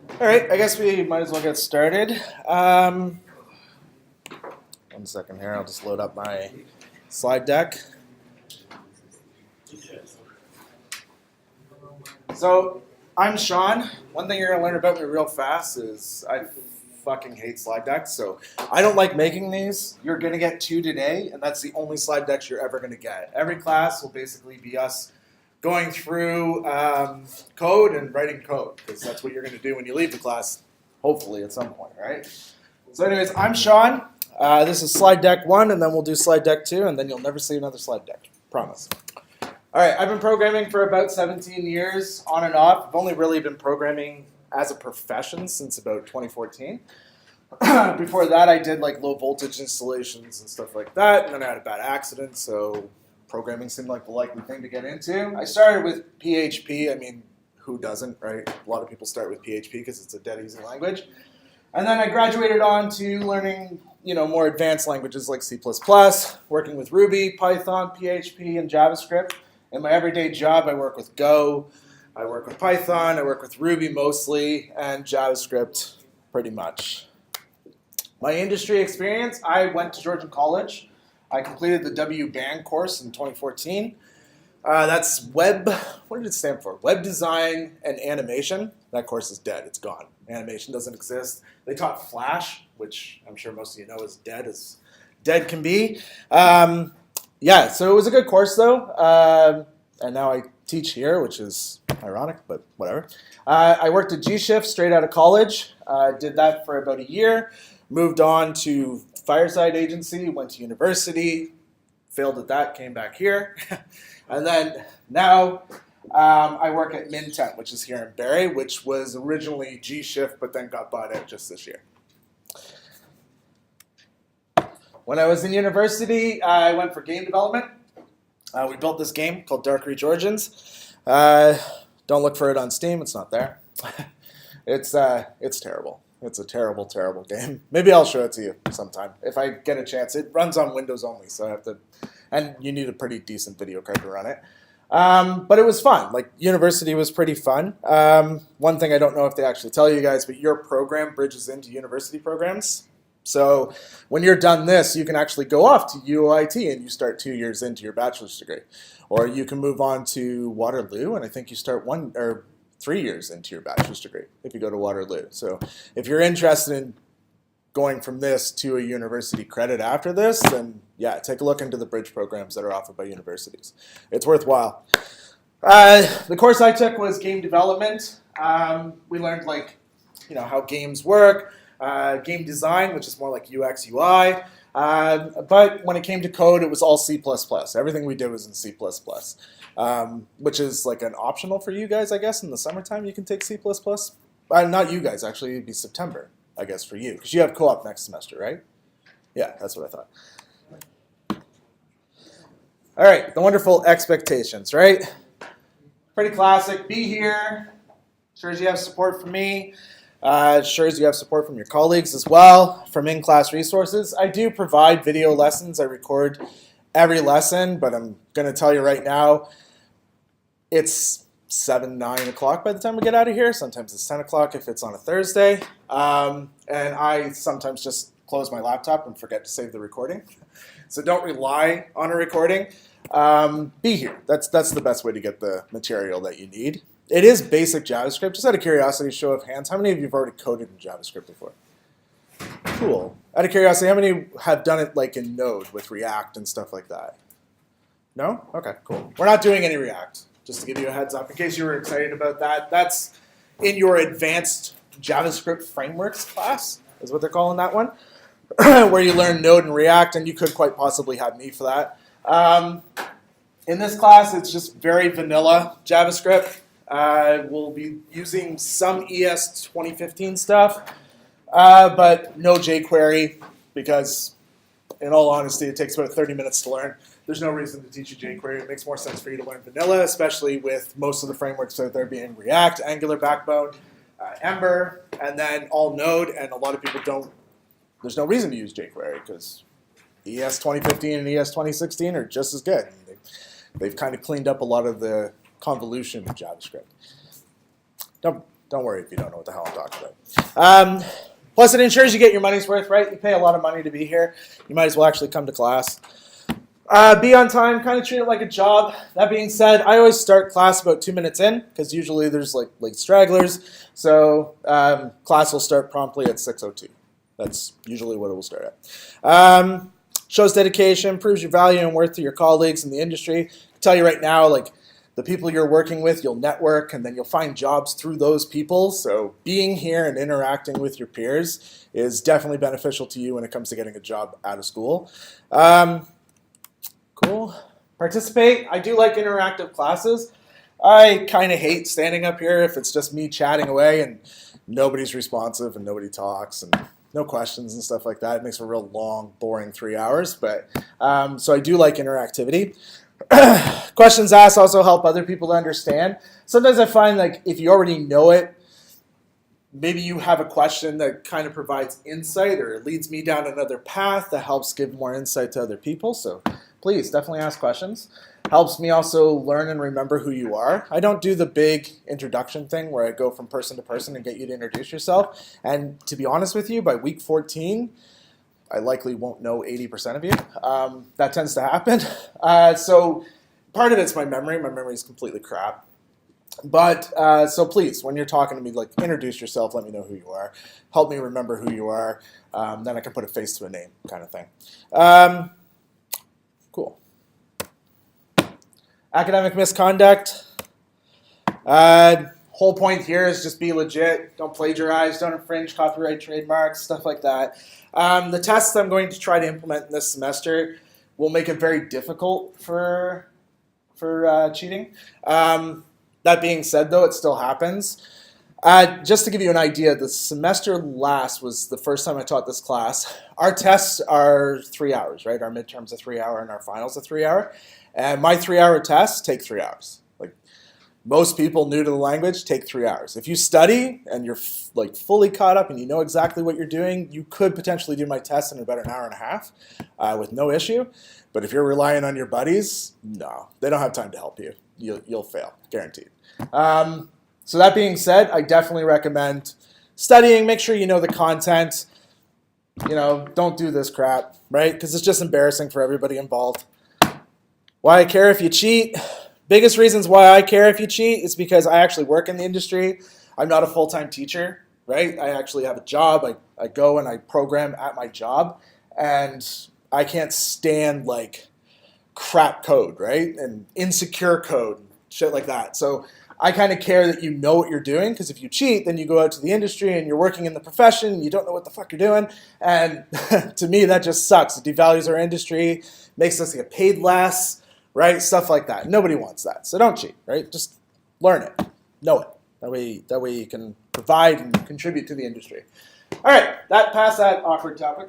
All right, I guess we might as well get started. 1 second here, I'll just load up my slide deck. So, I'm Sean. One thing you're going to learn about me real fast is I fucking hate slide decks. So, I don't like making these. You're going to get 2 today, and that's the only slide decks you're ever going to get. Every class will basically be us going through code and writing code, because that's what you're going to do when you leave the class, hopefully at some point, right? So anyways, I'm Sean. This is slide deck 1, and then we'll do slide deck 2, and then you'll never see another slide deck. Promise. All right, I've been programming for about 17 years, on and off. I've only really been programming as a profession since about 2014. Before that, I did like low voltage installations and stuff like that, and then I had a bad accident, so programming seemed like the likely thing to get into. I started with PHP. I mean, who doesn't, right? A lot of people start with PHP because it's a dead easy language. And then I graduated on to learning, more advanced languages like C++, working with Ruby, Python, PHP, and JavaScript. In my everyday job, I work with Go, I work with Python, I work with Ruby mostly, and JavaScript pretty much. My industry experience, I went to Georgian College. I completed the W-Band course in 2014. That's what did it stand for? Web design and animation. That course is dead, it's gone. Animation doesn't exist. They taught Flash, which I'm sure most of you know is dead as dead can be. So it was a good course though. And now I teach here, which is ironic, but whatever. I worked at G-Shift straight out of college. Did that for about a year. Moved on to Fireside Agency, went to university, failed at that, came back here. And then now I work at Mintent, which is here in Barrie, which was originally G-Shift, but then got bought out just this year. When I was in university, I went for game development. We built this game called Dark Reach Origins. Don't look for it on Steam, it's not there. It's terrible. It's a terrible, terrible game. Maybe I'll show it to you sometime if I get a chance. It runs on Windows only, so I have to, and you need a pretty decent video card to run it. But it was fun. Like, university was pretty fun. One thing I don't know if they actually tell you guys, but your program bridges into university programs. So when you're done this, you can actually go off to UOIT and you start 2 years into your bachelor's degree. Or you can move on to Waterloo, and I think you start 3 years into your bachelor's degree if you go to Waterloo. So if you're interested in going from this to a university credit after this, then yeah, take a look into the bridge programs that are offered by universities. It's worthwhile. The course I took was game development. We learned how games work, game design, which is more like UX, UI. But when it came to code, it was all C++. Everything we did was in C++. Which is like an optional for you guys, I guess. In the summertime, you can take C++. Not you guys, actually. It'd be September, I guess, for you. Because you have co-op next semester, right? Yeah, that's what I thought. All right, the wonderful expectations, right? Pretty classic. Be here. Sure as you have support from me. Sure as you have support from your colleagues as well. From in-class resources. I do provide video lessons. I record every lesson, but I'm going to tell you right now, it's 7, 9 o'clock by the time we get out of here. Sometimes it's 10 o'clock if it's on a Thursday. And I sometimes just close my laptop and forget to save the recording. So don't rely on a recording. Be here. That's the best way to get the material that you need. It is basic JavaScript. Just out of curiosity, show of hands, how many of you have already coded in JavaScript before? Cool. Out of curiosity, how many have done it like in Node with React and stuff like that? No? Okay, cool. We're not doing any React, just to give you a heads up. In case you were excited about that, that's in your advanced JavaScript frameworks class, is what they're calling that one, where you learn Node and React, and you could quite possibly have me for that. In this class, it's just very vanilla JavaScript. We'll be using some ES 2015 stuff. But no jQuery, because in all honesty, it takes about 30 minutes to learn. There's no reason to teach you jQuery. It makes more sense for you to learn vanilla, especially with most of the frameworks out there being React, Angular Backbone, Ember, and then all Node, and a lot of people don't. There's no reason to use jQuery because ES 2015 and ES 2016 are just as good. They've kind of cleaned up a lot of the convolution of JavaScript. Now, Don't worry if you don't know what the hell I'm talking about. Plus, it ensures you get your money's worth, right? You pay a lot of money to be here. You might as well actually come to class. Be on time, kind of treat it like a job. That being said, I always start class about 2 minutes in because usually there's like late stragglers. So class will start promptly at 6:02. That's usually what it will start at. Shows dedication, proves your value and worth to your colleagues in the industry. I can tell you right now, like the people you're working with, you'll network and then you'll find jobs through those people. So being here and interacting with your peers is definitely beneficial to you when it comes to getting a job out of school. Cool. Participate. I do like interactive classes. I kind of hate standing up here if it's just me chatting away and nobody's responsive and nobody talks and no questions and stuff like that. It makes for a real long, boring 3 hours. But so I do like interactivity. Questions asked also help other people to understand. Sometimes I find like if you already know it, maybe you have a question that kind of provides insight or it leads me down another path that helps give more insight to other people. So please definitely ask questions. Helps me also learn and remember who you are. I don't do the big introduction thing where I go from person to person and get you to introduce yourself. And to be honest with you, by week 14, I likely won't know 80% of you. That tends to happen. So part of it's my memory. My memory is completely crap. But so please, when you're talking to me, like introduce yourself, let me know who you are. Help me remember who you are. Then I can put a face to a name kind of thing. Cool. Academic misconduct. Whole point here is just be legit. Don't plagiarize. Don't infringe copyright, trademarks, stuff like that. The tests I'm going to try to implement in this semester will make it very difficult for cheating. That being said, though, it still happens. Just to give you an idea, the semester last was the first time I taught this class. Our tests are 3 hours, right? Our midterms are 3 hours and our finals are 3 hours. And my 3 hour tests take 3 hours. Like most people new to the language take 3 hours. If you study and you're like fully caught up and you know exactly what you're doing, you could potentially do my test in about an hour and a half with no issue. But if you're relying on your buddies, no, they don't have time to help you. You'll fail, guaranteed. So that being said, I definitely recommend studying. Make sure you know the content. You know, don't do this crap, right? Because it's just embarrassing for everybody involved. Why I care if you cheat? Biggest reasons why I care if you cheat is because I actually work in the industry. I'm not a full-time teacher, right? I actually have a job. I go and I program at my job, and I can't stand like crap code, right? And insecure code, shit like that. So I kind of care that you know what you're doing, because if you cheat, then you go out to the industry and you're working in the profession, and you don't know what the fuck you're doing. And to me, that just sucks. It devalues our industry, makes us get paid less, right? Stuff like that. Nobody wants that. So don't cheat, right? Just learn it, know it. That way you can provide and contribute to the industry. All right, past that awkward topic.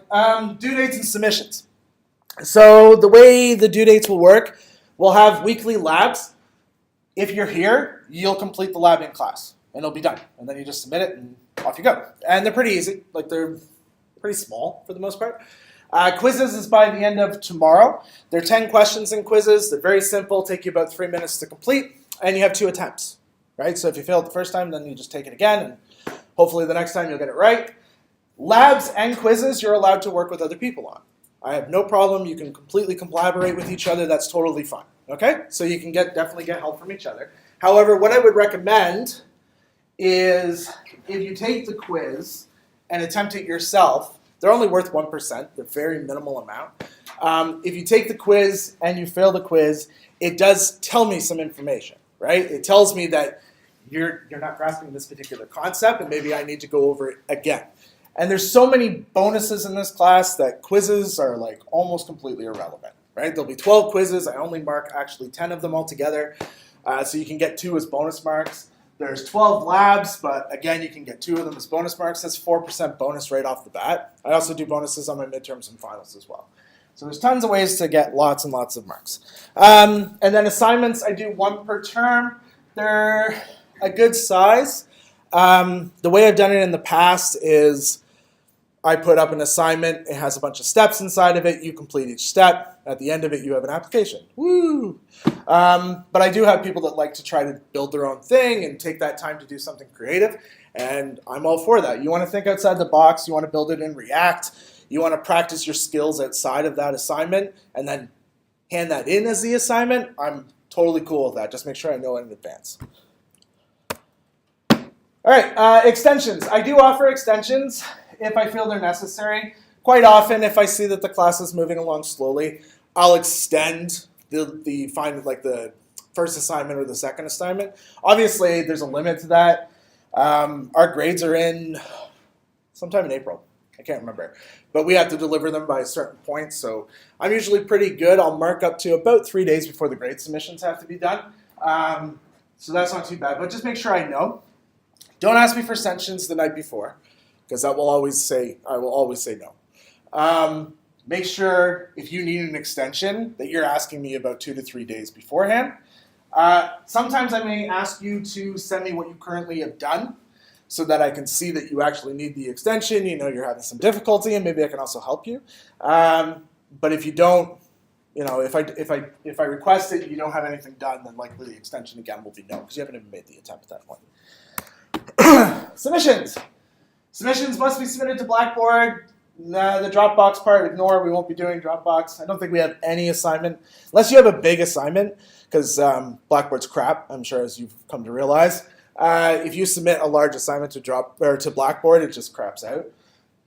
Due dates and submissions. So the way the due dates will work, we'll have weekly labs. If you're here, you'll complete the lab in class, and it'll be done. And then you just submit it, and off you go. And they're pretty easy. Like, they're pretty small for the most part. Quizzes is by the end of tomorrow. There are 10 questions in quizzes. They're very simple, take you about 3 minutes to complete, and you have 2 attempts, right? So if you failed the first time, then you just take it again, and hopefully the next time you'll get it right. Labs and quizzes, you're allowed to work with other people on. I have no problem. You can completely collaborate with each other. That's totally fine. Okay? So you can definitely get help from each other. However, what I would recommend is if you take the quiz and attempt it yourself, they're only worth 1%. They're very minimal amount. If you take the quiz and you fail the quiz, it does tell me some information, right? It tells me that you're not grasping this particular concept, and maybe I need to go over it again. And there's so many bonuses in this class that quizzes are like almost completely irrelevant, right? There'll be 12 quizzes. I only mark actually 10 of them altogether. So you can get 2 as bonus marks. There's 12 labs, but again, you can get 2 of them as bonus marks. That's 4% bonus right off the bat. I also do bonuses on my midterms and finals as well. So there's tons of ways to get lots and lots of marks. And then assignments, I do 1 per term. They're a good size. The way I've done it in the past is I put up an assignment. It has a bunch of steps inside of it. You complete each step. At the end of it, you have an application. Woo! But I do have people that like to try to build their own thing and take that time to do something creative. And I'm all for that. You want to think outside the box. You want to build it in React. You want to practice your skills outside of that assignment and then hand that in as the assignment. I'm totally cool with that. Just make sure I know it in advance. All right, extensions. I do offer extensions if I feel they're necessary. Quite often, if I see that the class is moving along slowly, I'll extend the first assignment or the second assignment. Obviously, there's a limit to that. Our grades are in sometime in April. I can't remember. But we have to deliver them by a certain point, so I'm usually pretty good. I'll mark up to about 3 days before the grade submissions have to be done. So that's not too bad, but just make sure I know. Don't ask me for extensions the night before, because I will always say no. Make sure if you need an extension that you're asking me about 2 to 3 days beforehand. Sometimes I may ask you to send me what you currently have done so that I can see that you actually need the extension, you're having some difficulty, and maybe I can also help you. But if you don't, if I request it, you don't have anything done, then likely the extension again will be no, because you haven't even made the attempt at that point. Submissions. Submissions must be submitted to Blackboard. The Dropbox part, ignore. We won't be doing Dropbox. I don't think we have any assignment, unless you have a big assignment, because Blackboard's crap, I'm sure, as you've come to realize. If you submit a large assignment to Blackboard, it just craps out.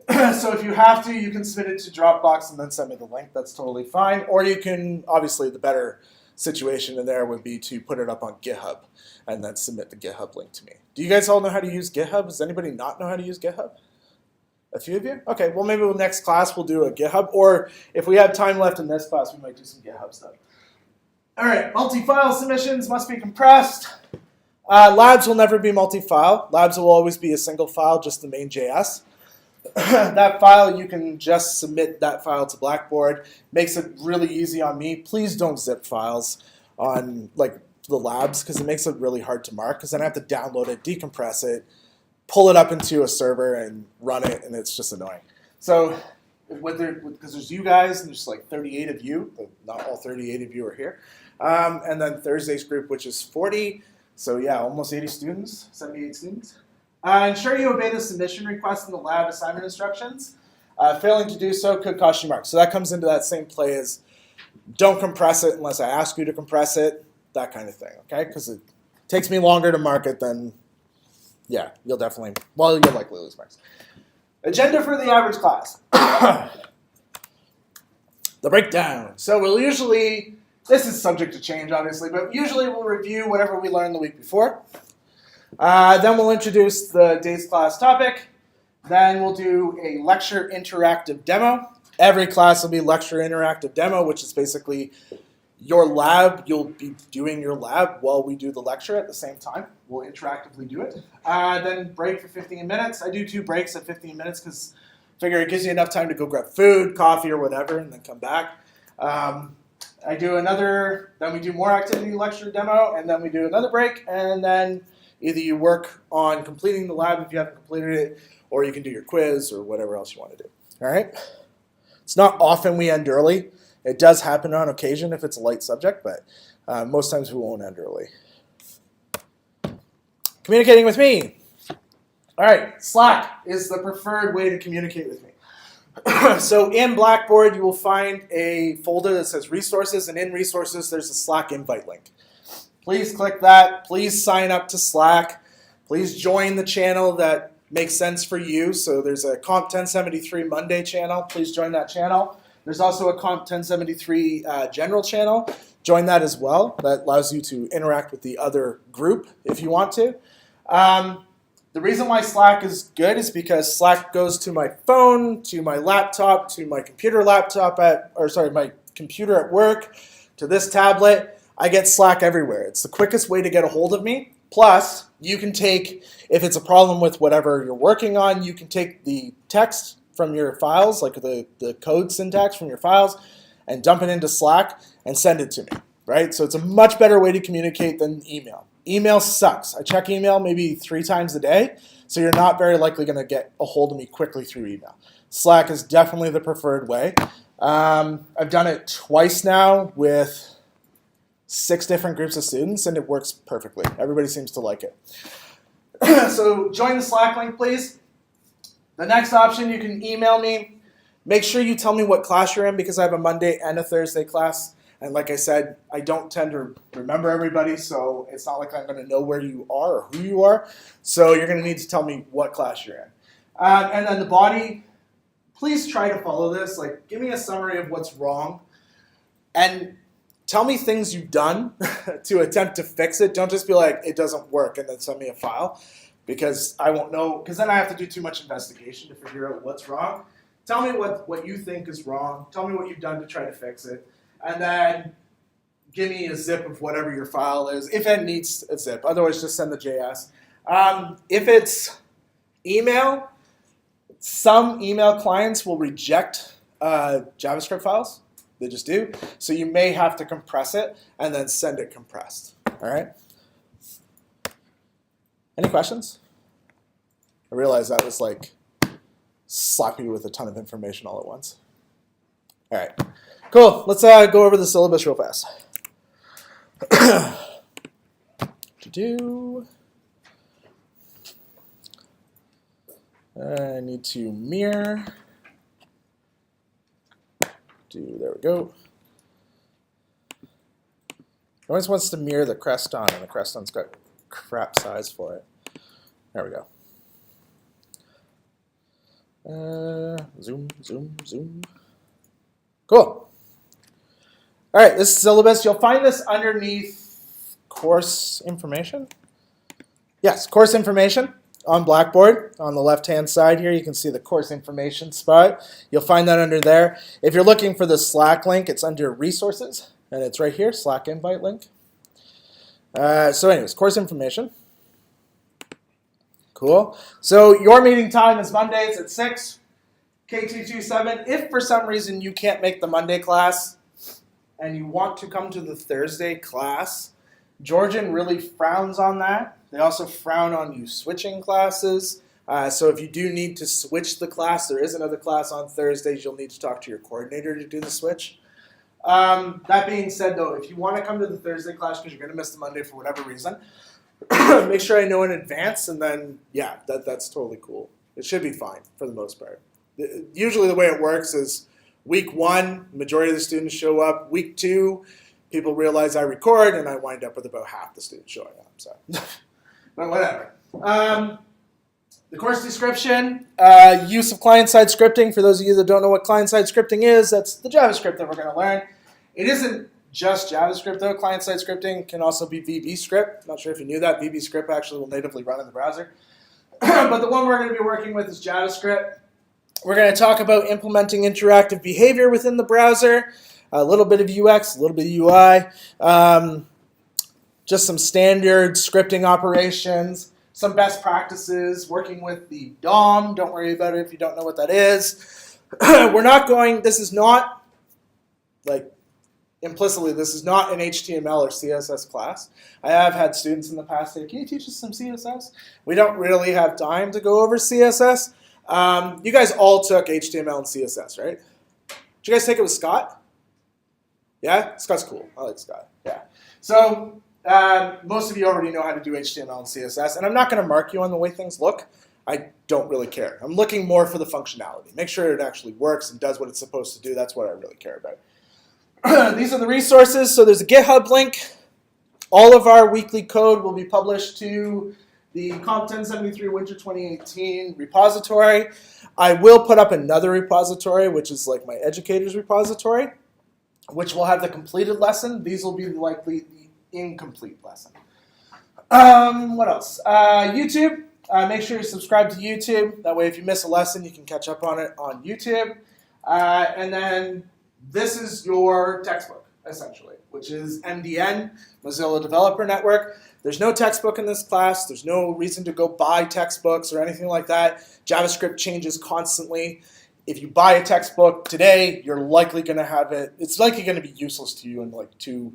So if you have to, you can submit it to Dropbox and then send me the link. That's totally fine. Or you can, obviously, the better situation in there would be to put it up on GitHub and then submit the GitHub link to me. Do you guys all know how to use GitHub? Does anybody not know how to use GitHub? A few of you? Okay, well maybe next class we'll do a GitHub, or if we have time left in this class, we might do some GitHub stuff. All right, multi-file submissions must be compressed. Labs will never be multi-file. Labs will always be a single file, just the main JS. That file, you can just submit that file to Blackboard. Makes it really easy on me. Please don't zip files on the labs, because it makes it really hard to mark, because then I have to download it, decompress it, pull it up into a server and run it, and it's just annoying. So because there's you guys, and there's 38 of you, but not all 38 of you are here. And then Thursday's group, which is 40. So yeah, almost 80 students, 78 students. Ensure you obey the submission request in the lab assignment instructions. Failing to do so could cost you marks. So that comes into that same play as don't compress it unless I ask you to compress it, that kind of thing, okay? Because it takes me longer to mark it than, yeah, you'll likely lose marks. Agenda for the average class. The breakdown. So we'll usually, this is subject to change obviously, but usually we'll review whatever we learned the week before. Then we'll introduce the day's class topic. Then we'll do a lecture interactive demo. Every class will be lecture interactive demo, which is basically your lab. You'll be doing your lab while we do the lecture at the same time. We'll interactively do it. Then break for 15 minutes. I do 2 breaks at 15 minutes because I figure it gives you enough time to go grab food, coffee, or whatever, and then come back. I do another, then we do more activity lecture demo, and then we do another break, and then either you work on completing the lab if you haven't completed it, or you can do your quiz or whatever else you want to do. All right? It's not often we end early. It does happen on occasion if it's a light subject, but most times we won't end early. Communicating with me. All right, Slack is the preferred way to communicate with me. So in Blackboard, you will find a folder that says resources, and in resources, there's a Slack invite link. Please click that. Please sign up to Slack. Please join the channel that makes sense for you. So there's a Comp 1073 Monday channel. Please join that channel. There's also a Comp 1073 general channel. Join that as well. That allows you to interact with the other group if you want to. The reason why Slack is good is because Slack goes to my phone, to my laptop, to my computer my computer at work, to this tablet. I get Slack everywhere. It's the quickest way to get a hold of me. Plus, you can take, if it's a problem with whatever you're working on, you can take the text from your files, like the code syntax from your files, and dump it into Slack and send it to me, right? So it's a much better way to communicate than email. Email sucks. I check email maybe 3 times a day, so you're not very likely going to get a hold of me quickly through email. Slack is definitely the preferred way. I've done it twice now with 6 different groups of students, and it works perfectly. Everybody seems to like it. So join the Slack link, please. The next option, you can email me. Make sure you tell me what class you're in because I have a Monday and a Thursday class. And like I said, I don't tend to remember everybody, so it's not like I'm going to know where you are or who you are. So you're going to need to tell me what class you're in. And then the body, please try to follow this. Like, give me a summary of what's wrong. And tell me things you've done to attempt to fix it. Don't just be like, it doesn't work, and then send me a file. Because I won't know, because then I have to do too much investigation to figure out what's wrong. Tell me what you think is wrong. Tell me what you've done to try to fix it. And then give me a zip of whatever your file is, if it needs a zip. Otherwise, just send the JS. If it's email, some email clients will reject JavaScript files. They just do. So you may have to compress it and then send it compressed. All right? Any questions? I realize that was like slap you with a ton of information all at once. All right, cool. Let's go over the syllabus real fast. I need to mirror. There we go. Always wants to mirror the Creston, and the Creston's got crap size for it. There we go. Zoom. Cool. All right, this syllabus, you'll find this underneath course information. Yes, course information on Blackboard. On the left-hand side here, you can see the course information spot. You'll find that under there. If you're looking for the Slack link, it's under resources, and it's right here, Slack invite link. So anyways, course information. Cool. So your meeting time is Mondays at 6, K227. If for some reason you can't make the Monday class and you want to come to the Thursday class, Georgian really frowns on that. They also frown on you switching classes. So if you do need to switch the class, there is another class on Thursdays. You'll need to talk to your coordinator to do the switch. That being said, though, if you want to come to the Thursday class because you're going to miss the Monday for whatever reason, make sure I know in advance, and then, yeah, that's totally cool. It should be fine for the most part. Usually the way it works is week 1, majority of the students show up. Week 2, people realize I record, and I wind up with about half the students showing up. So, but whatever. The course description, use of client-side scripting. For those of you that don't know what client-side scripting is, that's the JavaScript that we're going to learn. It isn't just JavaScript, though. Client-side scripting can also be VB-script. Not sure if you knew that. VB-script actually will natively run in the browser. But the one we're going to be working with is JavaScript. We're going to talk about implementing interactive behavior within the browser, a little bit of UX, a little bit of UI, just some standard scripting operations, some best practices, working with the DOM. Don't worry about it if you don't know what that is. This is not, like, implicitly, this is not an HTML or CSS class. I have had students in the past say, can you teach us some CSS? We don't really have time to go over CSS. You guys all took HTML and CSS, right? Did you guys take it with Scott? Yeah? Scott's cool. I like Scott. Yeah. So most of you already know how to do HTML and CSS, and I'm not going to mark you on the way things look. I don't really care. I'm looking more for the functionality. Make sure it actually works and does what it's supposed to do. That's what I really care about. These are the resources. So there's a GitHub link. All of our weekly code will be published to the Comp 1073 Winter 2018 repository. I will put up another repository, which is like my educator's repository, which will have the completed lesson. These will be likely the incomplete lesson. What else? YouTube. Make sure you subscribe to YouTube. That way if you miss a lesson, you can catch up on it on YouTube. And then this is your textbook, essentially, which is MDN, Mozilla Developer Network. There's no textbook in this class. There's no reason to go buy textbooks or anything like that. JavaScript changes constantly. If you buy a textbook today, you're likely going to have it. It's likely going to be useless to you in like a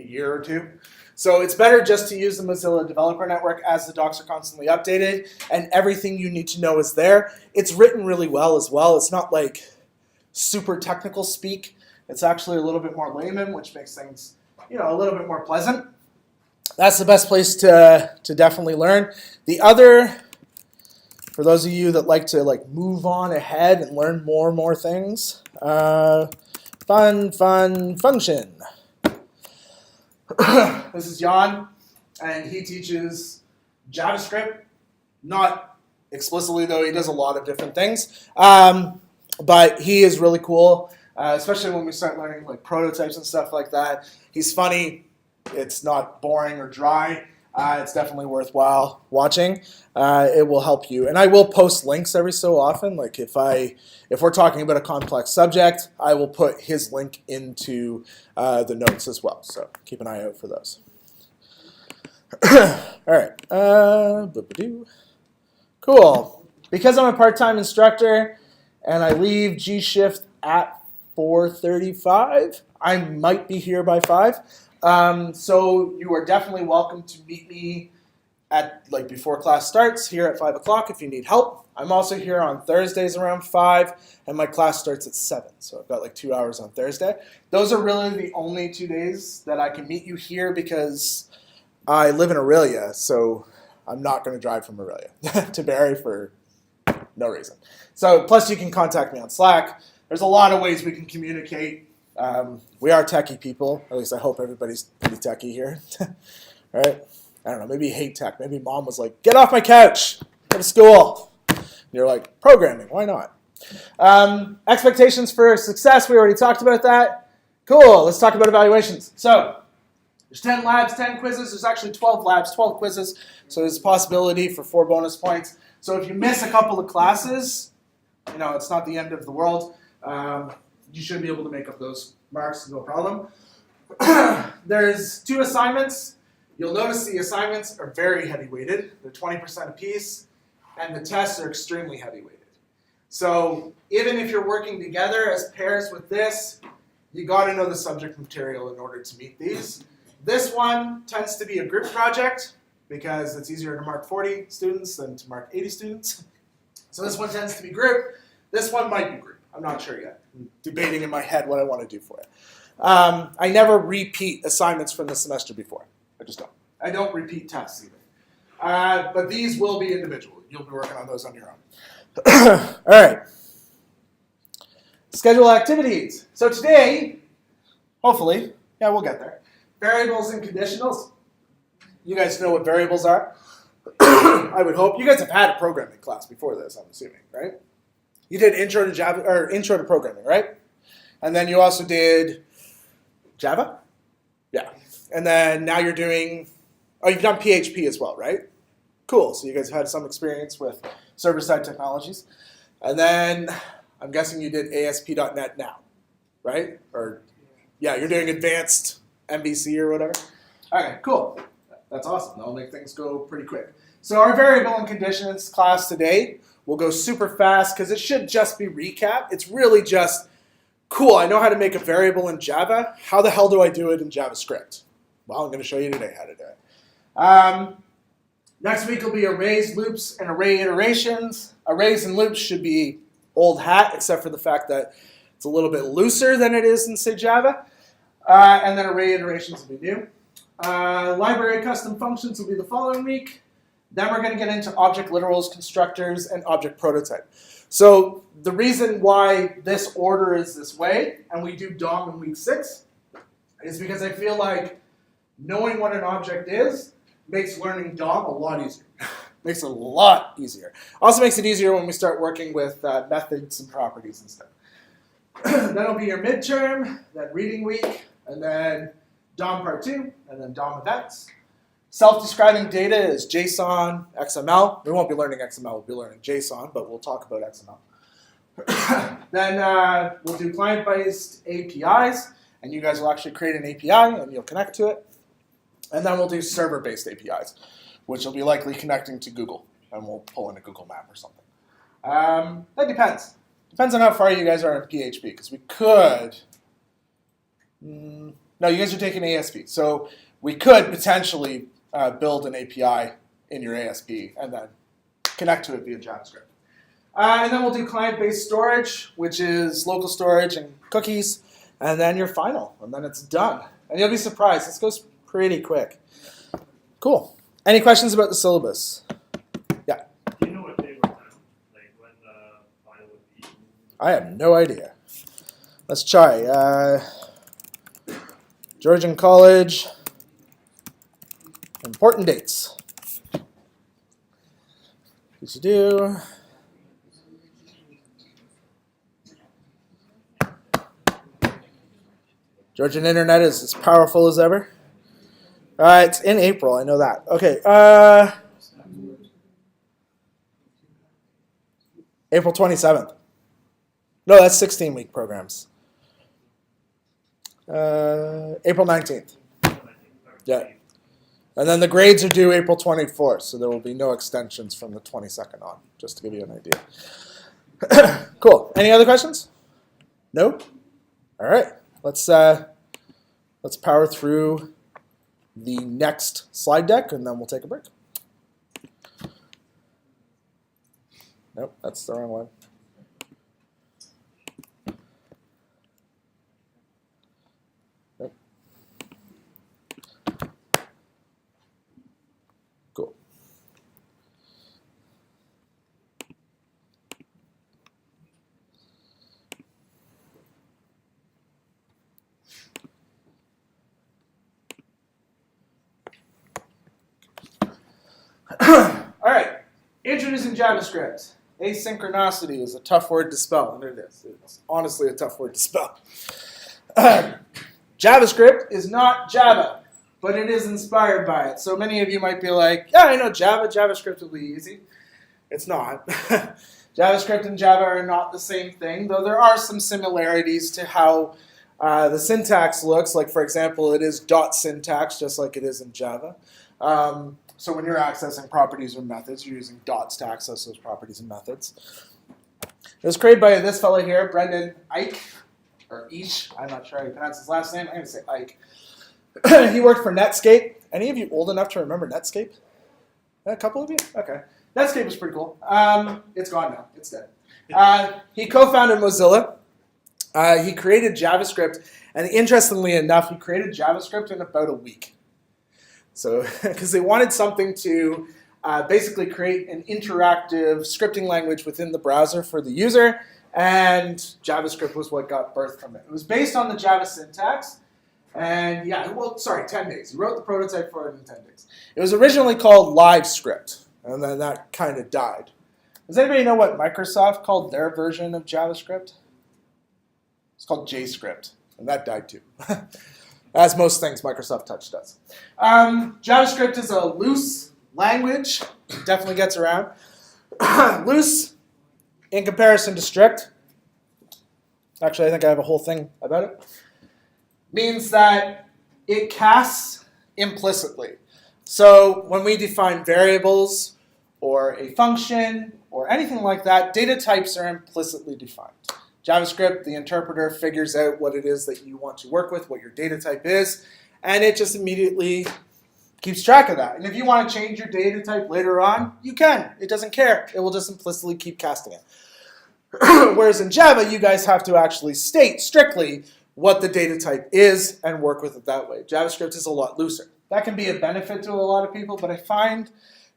year or two. So it's better just to use the Mozilla Developer Network as the docs are constantly updated and everything you need to know is there. It's written really well as well. It's not like super technical speak. It's actually a little bit more layman, which makes things, a little bit more pleasant. that's the best place to definitely learn. The other, for those of you that like to move on ahead and learn more and more things, fun function. This is Jan, and he teaches JavaScript, not explicitly though, he does a lot of different things, but he is really cool, especially when we start learning prototypes and stuff like that. He's funny, it's not boring or dry, it's definitely worthwhile watching. It will help you, and I will post links every so often. Like if we're talking about a complex subject, I will put his link into the notes as well, so keep an eye out for those. All right, cool. Because I'm a part-time instructor and I leave G-Shift at 4:35, I might be here by 5. So you are definitely welcome to meet me at before class starts here at 5 o'clock if you need help. I'm also here on Thursdays around 5, and my class starts at 7, so I've got 2 hours on Thursday. Those are really the only 2 days that I can meet you here because I live in Aurelia, so I'm not going to drive from Aurelia to Barrie for no reason. So plus you can contact me on Slack. There's a lot of ways we can communicate. We are techie people. At least I hope everybody's pretty techie here. Right? I don't know, maybe you hate tech. Maybe mom was like, get off my couch, go to school. And you're like, programming, why not? Expectations for success, we already talked about that. Cool, let's talk about evaluations. So there's 10 labs, 10 quizzes. There's actually 12 labs, 12 quizzes. So there's a possibility for 4 bonus points. So if you miss a couple of classes, it's not the end of the world. You should be able to make up those marks, no problem. There's 2 assignments. You'll notice the assignments are very heavy weighted. They're 20% apiece, and the tests are extremely heavy weighted. So even if you're working together as pairs with this, you got to know the subject material in order to meet these. This one tends to be a group project because it's easier to mark 40 students than to mark 80 students. So this one tends to be group. This one might be group. I'm not sure yet. I'm debating in my head what I want to do for it. I never repeat assignments from the semester before. I just don't. I don't repeat tests either. But these will be individual. You'll be working on those on your own. All right. Schedule activities. So today, hopefully, we'll get there. Variables and conditionals. You guys know what variables are? I would hope. You guys have had a programming class before this, I'm assuming, right? You did intro to Java or intro to programming, right? And then you also did Java? Yeah. And then now you're doing, you've done PHP as well, right? Cool. So you guys have had some experience with server-side technologies. And then I'm guessing you did ASP.NET now, right? Or, yeah, you're doing advanced MVC or whatever. Okay, cool. That's awesome. That'll make things go pretty quick. So our variable and conditions class today will go super fast because it should just be recap. It's really just, cool, I know how to make a variable in Java. How the hell do I do it in JavaScript? Well, I'm going to show you today how to do it. Next week will be arrays, loops, and array iterations. Arrays and loops should be old hat, except for the fact that it's a little bit looser than it is in, say, Java. And then array iterations will be new. Library custom functions will be the following week. Then we're going to get into object literals, constructors, and object prototype. So the reason why this order is this way, and we do DOM in week 6, is because I feel like knowing what an object is makes learning DOM a lot easier. Makes it a lot easier. Also makes it easier when we start working with methods and properties and stuff. That'll be your midterm, then reading week, and then DOM part 2, and then DOM events. Self-describing data is JSON, XML. We won't be learning XML, we'll be learning JSON, but we'll talk about XML. Then we'll do client-based APIs, and you guys will actually create an API, and you'll connect to it. And then we'll do server-based APIs, which will be likely connecting to Google, and we'll pull in a Google map or something. That depends. Depends on how far you guys are in PHP, because we could... No, you guys are taking ASP, so we could potentially build an API in your ASP and then connect to it via JavaScript. And then we'll do client-based storage, which is local storage and cookies, and then your final, and then it's done. And you'll be surprised, this goes pretty quick. Cool. Any questions about the syllabus? Yeah. Do you know what day or time, like when the final would be? I have no idea. Let's try. Georgian College. Important dates. What you do? Georgian internet is as powerful as ever. It's in April, I know that. Okay, April 27th. No, that's 16-week programs. April 19th. Yeah. And then the grades are due April 24th, so there will be no extensions from the 22nd on, just to give you an idea. Cool. Any other questions? No? All right. Let's power through the next slide deck, and then we'll take a break. Nope, that's the wrong one. Nope. Cool. All right, introducing JavaScript. Asynchronicity is a tough word to spell, and it is. It's honestly a tough word to spell. JavaScript is not Java, but it is inspired by it. So many of you might be like, yeah, I know Java. JavaScript will be easy. It's not. JavaScript and Java are not the same thing, though there are some similarities to how the syntax looks. Like, for example, it is dot syntax, just like it is in Java. So when you're accessing properties or methods, you're using dots to access those properties and methods. It was created by this fellow here, Brendan Eich, or Eich. I'm not sure how you pronounce his last name. I'm going to say Ike. He worked for Netscape. Any of you old enough to remember Netscape? A couple of you? Okay. Netscape was pretty cool. It's gone now. It's dead. He co-founded Mozilla. He created JavaScript. And interestingly enough, he created JavaScript in about a week. So, because they wanted something to basically create an interactive scripting language within the browser for the user, and JavaScript was what got birthed from it. It was based on the Java syntax, and 10 days. He wrote the prototype for it in 10 days. It was originally called LiveScript, and then that kind of died. Does anybody know what Microsoft called their version of JavaScript? It's called JScript, and that died too. As most things Microsoft Touch does. JavaScript is a loose language. It definitely gets around. Loose in comparison to strict. Actually, I think I have a whole thing about it. Means that it casts implicitly. So when we define variables or a function or anything like that, data types are implicitly defined. JavaScript, the interpreter, figures out what it is that you want to work with, what your data type is, and it just immediately keeps track of that. And if you want to change your data type later on, you can. It doesn't care. It will just implicitly keep casting it. Whereas in Java, you guys have to actually state strictly what the data type is and work with it that way. JavaScript is a lot looser. That can be a benefit to a lot of people, but I find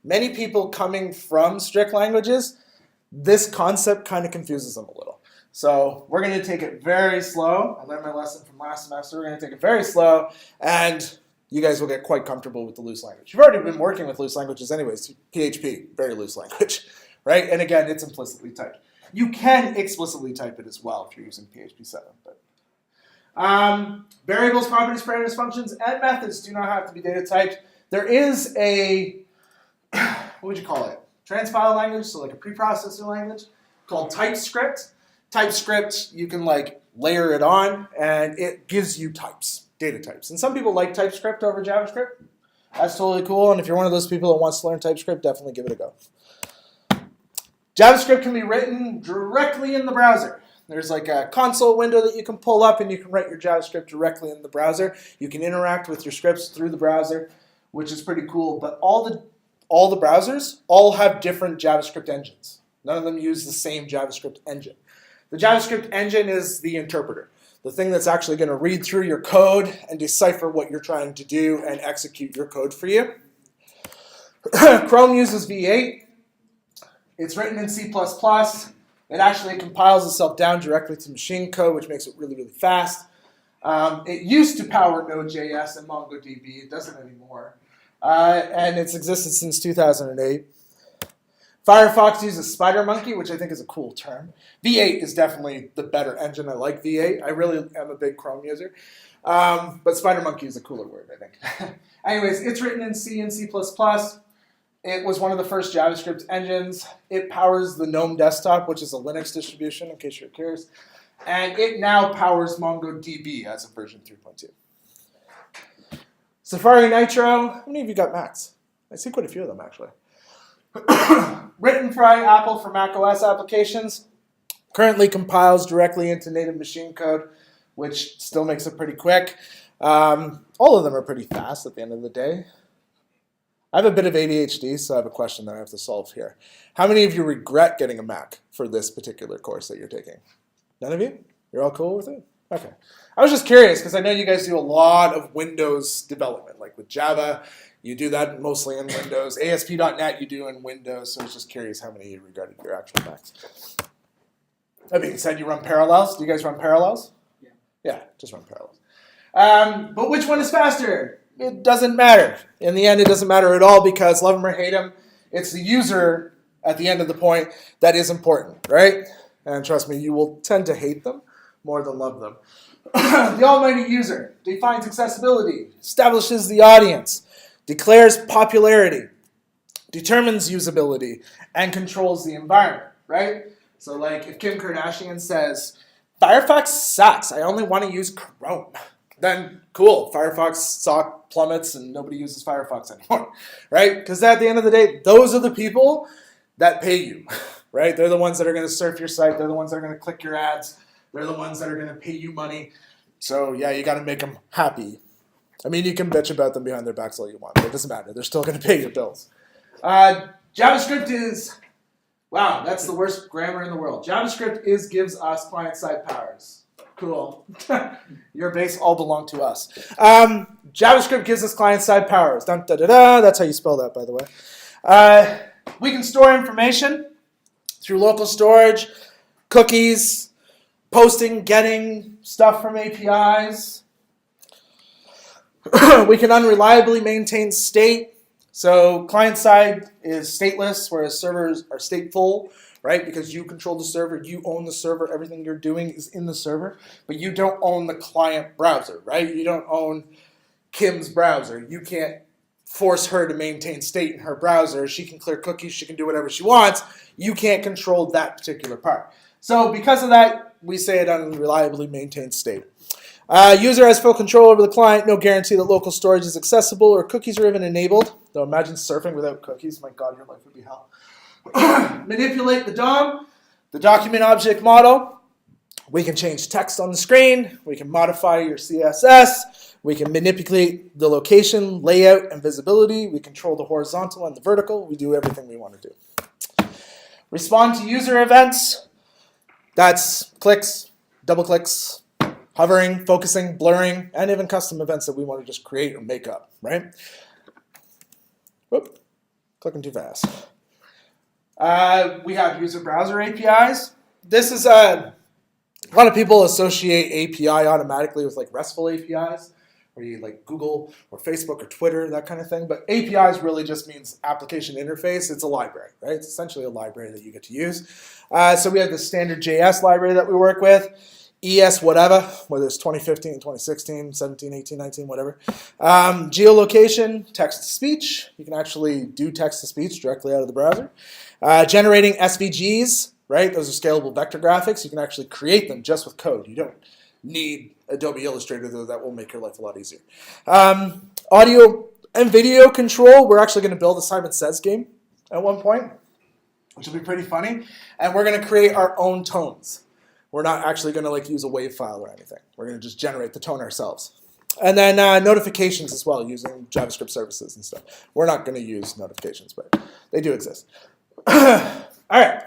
many people coming from strict languages, this concept kind of confuses them a little. So we're going to take it very slow. I learned my lesson from last semester. We're going to take it very slow, and you guys will get quite comfortable with the loose language. You've already been working with loose languages anyways. PHP, very loose language, right? And again, it's implicitly typed. You can explicitly type it as well if you're using PHP 7. But variables, properties, parameters, functions, and methods do not have to be data typed. There is a, what would you call it? Transpile language, so like a preprocessor language called TypeScript. TypeScript, you can like layer it on, and it gives you types, data types. And some people like TypeScript over JavaScript. That's totally cool, and if you're one of those people that wants to learn TypeScript, definitely give it a go. JavaScript can be written directly in the browser. There's like a console window that you can pull up, and you can write your JavaScript directly in the browser. You can interact with your scripts through the browser, which is pretty cool. But all the browsers all have different JavaScript engines. None of them use the same JavaScript engine. The JavaScript engine is the interpreter, the thing that's actually going to read through your code and decipher what you're trying to do and execute your code for you. Chrome uses V8. It's written in C++. It actually compiles itself down directly to machine code, which makes it really, really fast. It used to power Node.js and MongoDB. It doesn't anymore. And it's existed since 2008. Firefox uses SpiderMonkey, which I think is a cool term. V8 is definitely the better engine. I like V8. I really am a big Chrome user. But SpiderMonkey is a cooler word, I think. Anyways, it's written in C and C++. It was one of the first JavaScript engines. It powers the GNOME desktop, which is a Linux distribution, in case you're curious. And it now powers MongoDB as of version 3.2. Safari Nitro. How many of you got Macs? I see quite a few of them, actually. Written by Apple for macOS applications. Currently compiles directly into native machine code, which still makes it pretty quick. All of them are pretty fast at the end of the day. I have a bit of ADHD, so I have a question that I have to solve here. How many of you regret getting a Mac for this particular course that you're taking? None of you? You're all cool with it? Okay. I was just curious because I know you guys do a lot of Windows development, like with Java. You do that mostly in Windows. ASP.NET you do in Windows, so I was just curious how many of you regretted your actual Macs. That being said, you run Parallels. Do you guys run Parallels? Yeah. Yeah, just run Parallels. But which one is faster? It doesn't matter. In the end, it doesn't matter at all because love them or hate them, it's the user at the end of the point that is important, right? And trust me, you will tend to hate them more than love them. The almighty user defines accessibility, establishes the audience, declares popularity, determines usability, and controls the environment, right? So like if Kim Kardashian says, Firefox sucks, I only want to use Chrome, then cool, Firefox stock plummets and nobody uses Firefox anymore, right? Because at the end of the day, those are the people that pay you, right? They're the ones that are going to surf your site. They're the ones that are going to click your ads. They're the ones that are going to pay you money. So yeah, you got to make them happy. I mean, you can bitch about them behind their backs all you want, but it doesn't matter. They're still going to pay your bills. JavaScript is, wow, that's the worst grammar in the world. JavaScript gives us client-side powers. Cool. Your base all belong to us. JavaScript gives us client-side powers. Dun, da, da, da. That's how you spell that, by the way. We can store information through local storage, cookies, posting, getting stuff from APIs. We can unreliably maintain state. So client-side is stateless, whereas servers are stateful, right? Because you control the server, you own the server, everything you're doing is in the server, but you don't own the client browser, right? You don't own Kim's browser. You can't force her to maintain state in her browser. She can clear cookies, she can do whatever she wants. You can't control that particular part. So because of that, we say it unreliably maintains state. User has full control over the client, no guarantee that local storage is accessible or cookies are even enabled. Though imagine surfing without cookies, my God, your life would be hell. Manipulate the DOM, the document object model. We can change text on the screen. We can modify your CSS. We can manipulate the location, layout, and visibility. We control the horizontal and the vertical. We do everything we want to do. Respond to user events. That's clicks, double clicks, hovering, focusing, blurring, and even custom events that we want to just create or make up, right? Whoop, clicking too fast. We have user browser APIs. This is a lot of people associate API automatically with like RESTful APIs, where you like Google or Facebook or Twitter, that kind of thing. But APIs really just means application interface. It's a library, right? It's essentially a library that you get to use. So we have the standard JS library that we work with. ES whatever, whether it's 2015, 2016, 17, 18, 19, whatever. Geolocation, text-to-speech. You can actually do text-to-speech directly out of the browser. Generating SVGs, right? Those are scalable vector graphics. You can actually create them just with code. You don't need Adobe Illustrator, though that will make your life a lot easier. Audio and video control. We're actually going to build a Simon Says game at one point, which will be pretty funny. And we're going to create our own tones. We're not actually going to like use a wave file or anything. We're going to just generate the tone ourselves. And then notifications as well, using JavaScript services and stuff. We're not going to use notifications, but they do exist. All right.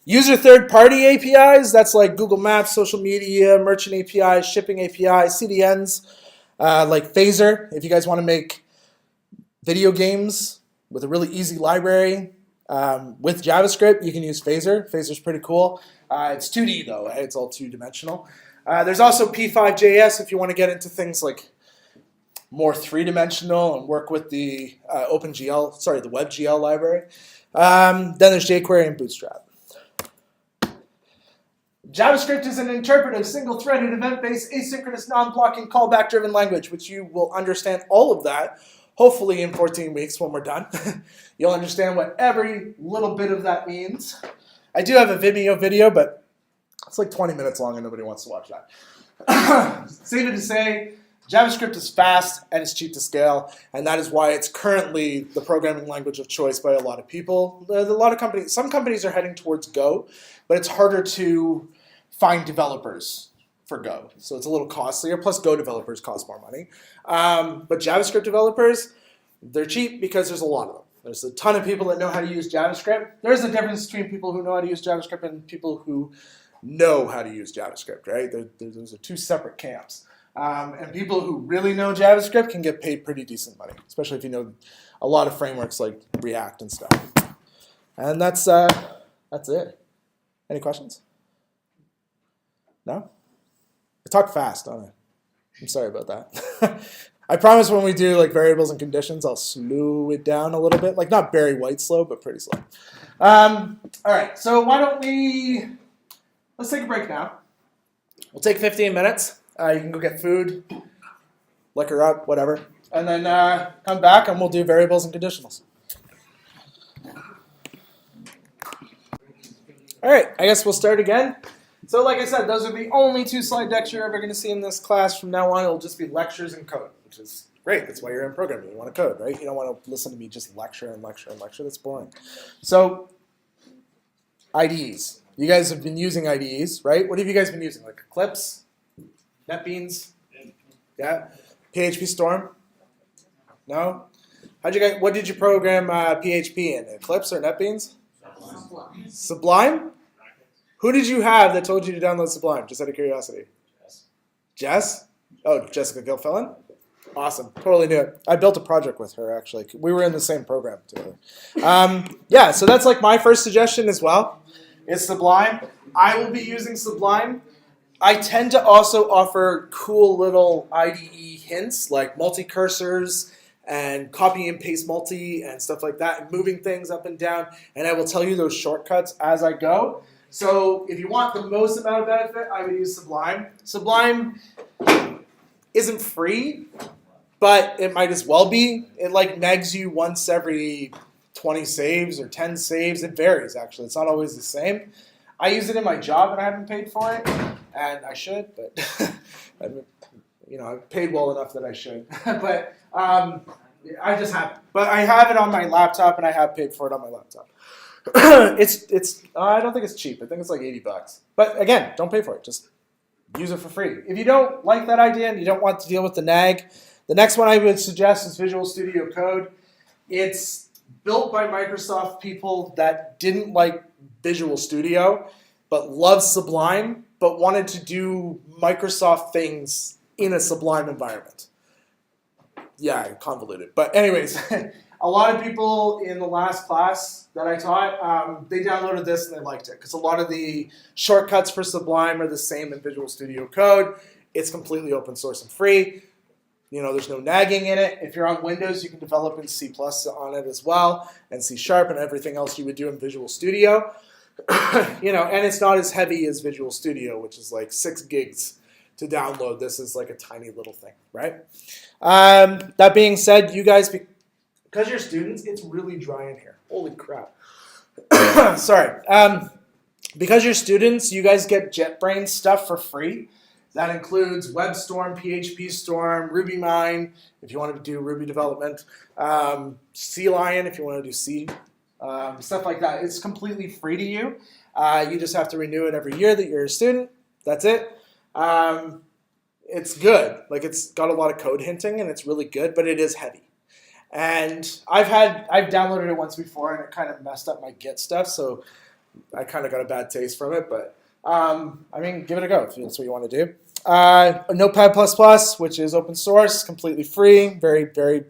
User third-party APIs, that's like Google Maps, social media, merchant APIs, shipping APIs, CDNs, like Phaser. If you guys want to make video games with a really easy library. With JavaScript, you can use Phaser. Phaser's pretty cool. It's 2D though, right? It's all two-dimensional. There's also P5.js if you want to get into things like more three-dimensional and work with the the WebGL library. Then there's jQuery and Bootstrap. JavaScript is an interpretive, single-threaded, event-based, asynchronous, non-blocking, callback-driven language, which you will understand all of that, hopefully in 14 weeks when we're done. You'll understand what every little bit of that means. I do have a Vimeo video, but it's like 20 minutes long and nobody wants to watch that. Safe to say, JavaScript is fast and it's cheap to scale, and that is why it's currently the programming language of choice by a lot of people. Some companies are heading towards Go, but it's harder to find developers for Go. So it's a little costlier, plus Go developers cost more money. But JavaScript developers, they're cheap because there's a lot of them. There's a ton of people that know how to use JavaScript. There's a difference between people who know how to use JavaScript and people who know how to use JavaScript, right? Those are two separate camps. And people who really know JavaScript can get paid pretty decent money, especially if you know a lot of frameworks like React and stuff. And that's it. Any questions? No? I talk fast, don't I? I'm sorry about that. I promise when we do like variables and conditions, I'll slow it down a little bit. Like not Barry White slow, but pretty slow. All right, so let's take a break now. We'll take 15 minutes. You can go get food, liquor up, whatever. And then come back and we'll do variables and conditionals. All right, I guess we'll start again. So like I said, those are the only 2 slide decks you're ever going to see in this class. From now on, it'll just be lectures and code, which is great. That's why you're in programming. You want to code, right? You don't want to listen to me just lecture and lecture and lecture. That's boring. So IDEs. You guys have been using IDEs, right? What have you guys been using? Like Eclipse? NetBeans? Yeah? PHP Storm? No? What did you program PHP in? Eclipse or NetBeans? Sublime? Who did you have that told you to download Sublime, just out of curiosity? Jess? Oh, Jessica Gilfillan? Awesome. Totally knew it. I built a project with her, actually. We were in the same program together. Yeah, so that's like my first suggestion as well, is Sublime. I will be using Sublime. I tend to also offer cool little IDE hints, like multi-cursors and copy and paste multi and stuff like that, and moving things up and down. And I will tell you those shortcuts as I go. So if you want the most amount of benefit, I would use Sublime. Sublime isn't free, but it might as well be. It like negs you once every 20 saves or 10 saves. It varies, actually. It's not always the same. I use it in my job and I haven't paid for it, and I should, but I've paid well enough that I should. But I just haven't. But I have it on my laptop, and I have paid for it on my laptop. It's I don't think it's cheap. I think it's like $80. But again, don't pay for it. Just use it for free. If you don't like that idea and you don't want to deal with the nag, the next one I would suggest is Visual Studio Code. It's built by Microsoft people that didn't like Visual Studio, but loved Sublime, but wanted to do Microsoft things in a Sublime environment. Yeah, convoluted. But anyways, a lot of people in the last class that I taught, they downloaded this and they liked it because a lot of the shortcuts for Sublime are the same in Visual Studio Code. It's completely open source and free. There's no nagging in it. If you're on Windows, you can develop in C+ on it as well, and C# and everything else you would do in Visual Studio. And it's not as heavy as Visual Studio, which is like 6 gigs to download. This is like a tiny little thing, right? That being said, you guys, because you're students, it's really dry in here. Holy crap. Sorry. Because you're students, you guys get JetBrains stuff for free. That includes WebStorm, PHP Storm, RubyMine, if you want to do Ruby development, CLion, if you want to do C, stuff like that. It's completely free to you. You just have to renew it every year that you're a student. That's it. It's good. Like, it's got a lot of code hinting, and it's really good, but it is heavy. And I've downloaded it once before, and it kind of messed up my Git stuff, so I kind of got a bad taste from it, but give it a go if that's what you want to do. Notepad++, which is open source, completely free, very, very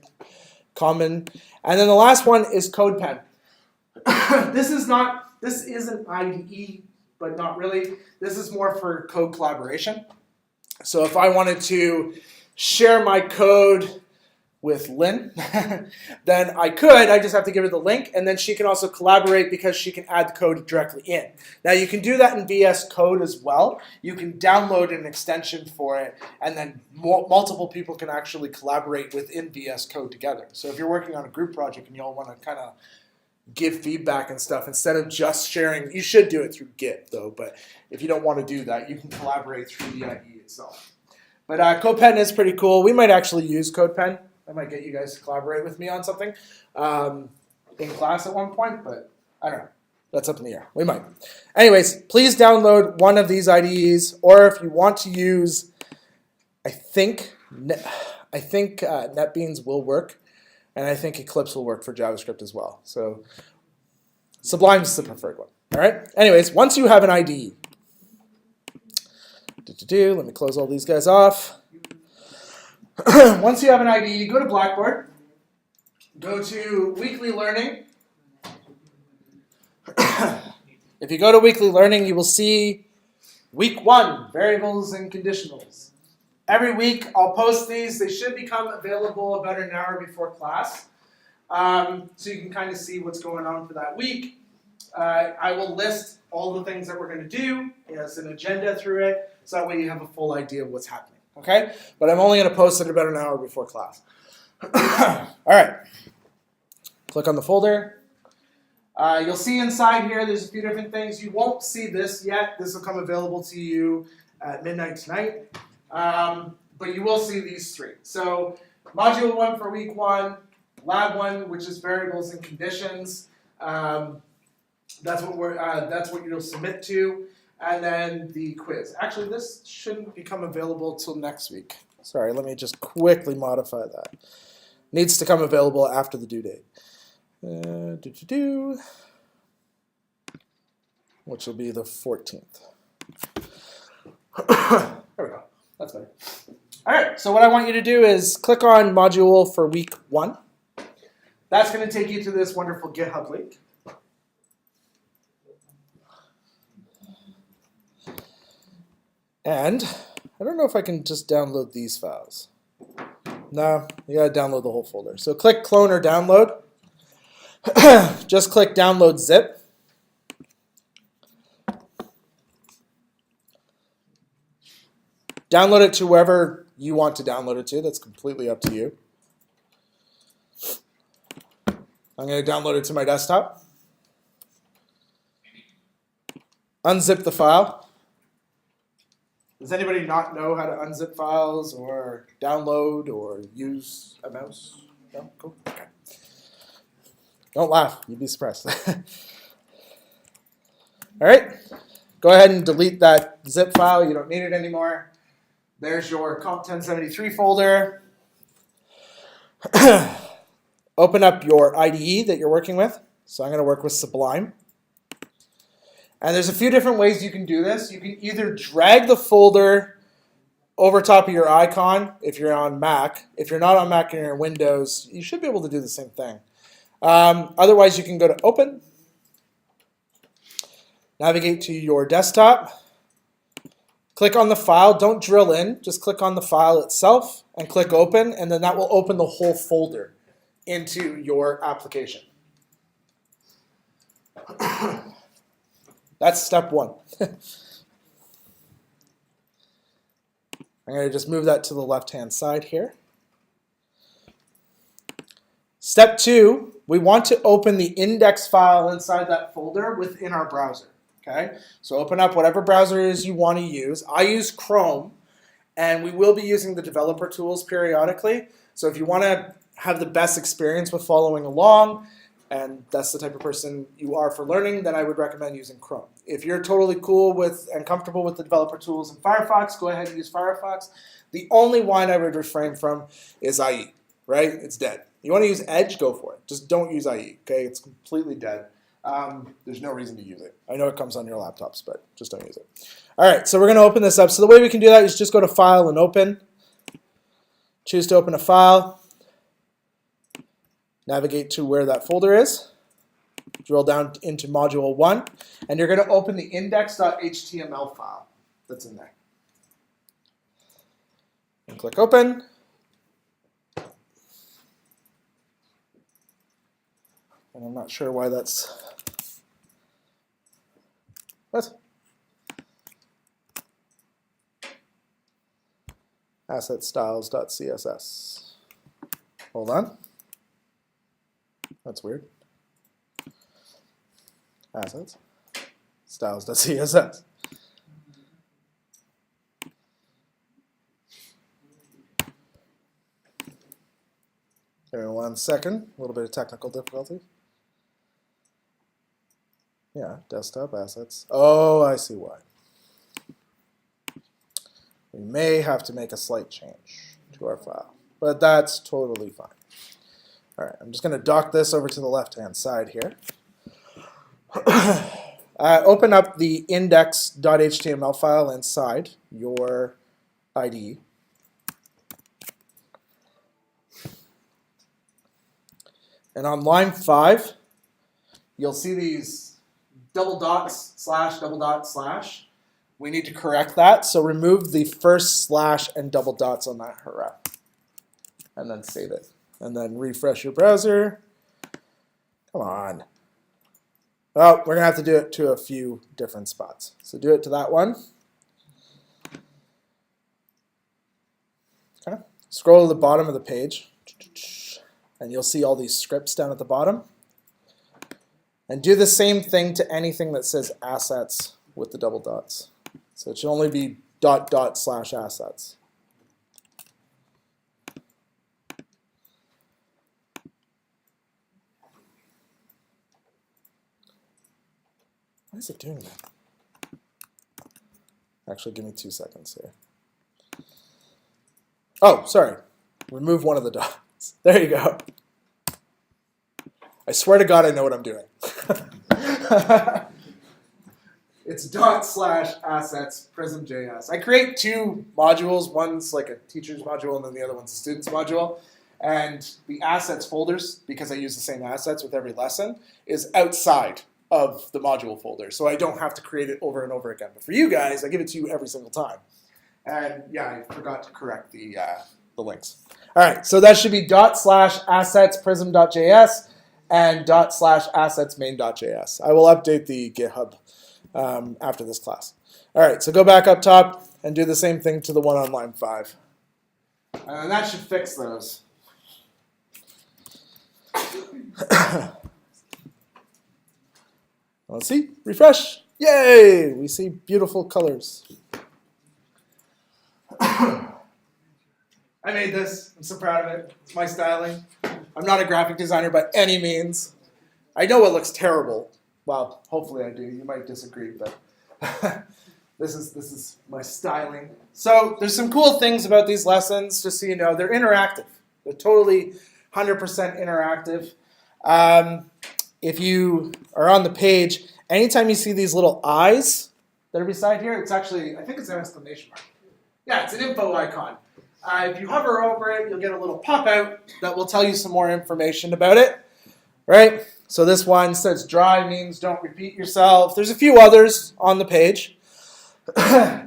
common. And then the last one is CodePen. This is an IDE, but not really. This is more for code collaboration. So if I wanted to share my code with Lynn, then I could. I just have to give her the link, and then she can also collaborate because she can add the code directly in. Now you can do that in VS Code as well. You can download an extension for it, and then multiple people can actually collaborate within VS Code together. So if you're working on a group project and you all want to kind of give feedback and stuff, instead of just sharing, you should do it through Git though, but if you don't want to do that, you can collaborate through the IDE itself. But CodePen is pretty cool. We might actually use CodePen. I might get you guys to collaborate with me on something in class at one point, but I don't know. That's up in the air. We might. Anyways, please download one of these IDEs, or if you want to use, I think NetBeans will work, and I think Eclipse will work for JavaScript as well. So Sublime is the preferred one. All right. Anyways, once you have an IDE, let me close all these guys off. Once you have an IDE, go to Blackboard, go to Weekly Learning. If you go to Weekly Learning, you will see Week 1, Variables and Conditionals. Every week, I'll post these. They should become available about an hour before class, so you can kind of see what's going on for that week. I will list all the things that we're going to do as an agenda through it, so that way you have a full idea of what's happening. Okay? But I'm only going to post it about an hour before class. All right. Click on the folder. You'll see inside here there's a few different things. You won't see this yet. This will come available to you at midnight tonight. But you will see these three. So Module 1 for Week 1, Lab 1, which is Variables and Conditions. That's what you'll submit to. And then the quiz. Actually, this shouldn't become available till next week. Sorry, let me just quickly modify that. Needs to come available after the due date. Which will be the 14th. There we go. That's better. All right, so what I want you to do is click on Module for Week 1. That's going to take you to this wonderful GitHub link. And I don't know if I can just download these files. No, you got to download the whole folder. So click Clone or Download. Just click Download Zip. Download it to wherever you want to download it to. That's completely up to you. I'm going to download it to my desktop. Unzip the file. Does anybody not know how to unzip files or download or use a mouse? No? Cool. Okay. Don't laugh. You'd be surprised. All right. Go ahead and delete that zip file. You don't need it anymore. There's your Comp 1073 folder. Open up your IDE that you're working with. So I'm going to work with Sublime. And there's a few different ways you can do this. You can either drag the folder over top of your icon if you're on Mac. If you're not on Mac and you're in Windows, you should be able to do the same thing. Otherwise, you can go to Open, navigate to your desktop, click on the file. Don't drill in. Just click on the file itself and click Open, and then that will open the whole folder into your application. That's step 1. I'm going to just move that to the left-hand side here. Step 2, we want to open the index file inside that folder within our browser. Okay? So open up whatever browser it is you want to use. I use Chrome, and we will be using the developer tools periodically. So if you want to have the best experience with following along, and that's the type of person you are for learning, then I would recommend using Chrome. If you're totally cool with and comfortable with the developer tools in Firefox, go ahead and use Firefox. The only one I would refrain from is IE, right? It's dead. You want to use Edge, go for it. Just don't use IE, okay? It's completely dead. There's no reason to use it. I know it comes on your laptops, but just don't use it. All right, so we're going to open this up. So the way we can do that is just go to File and Open. Choose to open a file. Navigate to where that folder is. Drill down into module 1, and you're going to open the index.html file that's in there. And click open. And I'm not sure why that's... What? Asset styles.css. Hold on. That's weird. Assets styles.css. Give me 1 second. A little bit of technical difficulty. Yeah, desktop assets. Oh, I see why. We may have to make a slight change to our file, but that's totally fine. All right, I'm just going to dock this over to the left-hand side here. Open up the index.html file inside your IDE. And on line 5, you'll see these double dots, slash, double dot, slash. We need to correct that, so remove the first slash and double dots on that href. And then save it. And then refresh your browser. Come on. Well, we're going to have to do it to a few different spots. So do it to that one. Okay. Scroll to the bottom of the page. And you'll see all these scripts down at the bottom. And do the same thing to anything that says assets with the double dots. So it should only be dot dot slash assets. Why is it doing that? Actually, give me 2 seconds here. Oh, sorry. Remove one of the dots. There you go. I swear to God I know what I'm doing. It's dot slash assets prism.js. I create 2 modules. One's like a teacher's module, and then the other one's a student's module. And the assets folders, because I use the same assets with every lesson, is outside of the module folder. So I don't have to create it over and over again. But for you guys, I give it to you every single time. And yeah, I forgot to correct the links. All right, so that should be dot slash assets prism.js and dot slash assets main.js. I will update the GitHub after this class. All right, so go back up top and do the same thing to the one on line 5. And that should fix those. Let's see, refresh. Yay, we see beautiful colors. I made this. I'm so proud of it. It's my styling. I'm not a graphic designer by any means. I know it looks terrible. Well, hopefully I do. You might disagree, but this is my styling. So there's some cool things about these lessons, just so you know. They're interactive. They're totally 100% interactive. If you are on the page, anytime you see these little eyes that are beside here, it's actually, I think it's an exclamation mark. Yeah, it's an info icon. If you hover over it, you'll get a little pop-out that will tell you some more information about it, right? So this one says dry means don't repeat yourself. There's a few others on the page.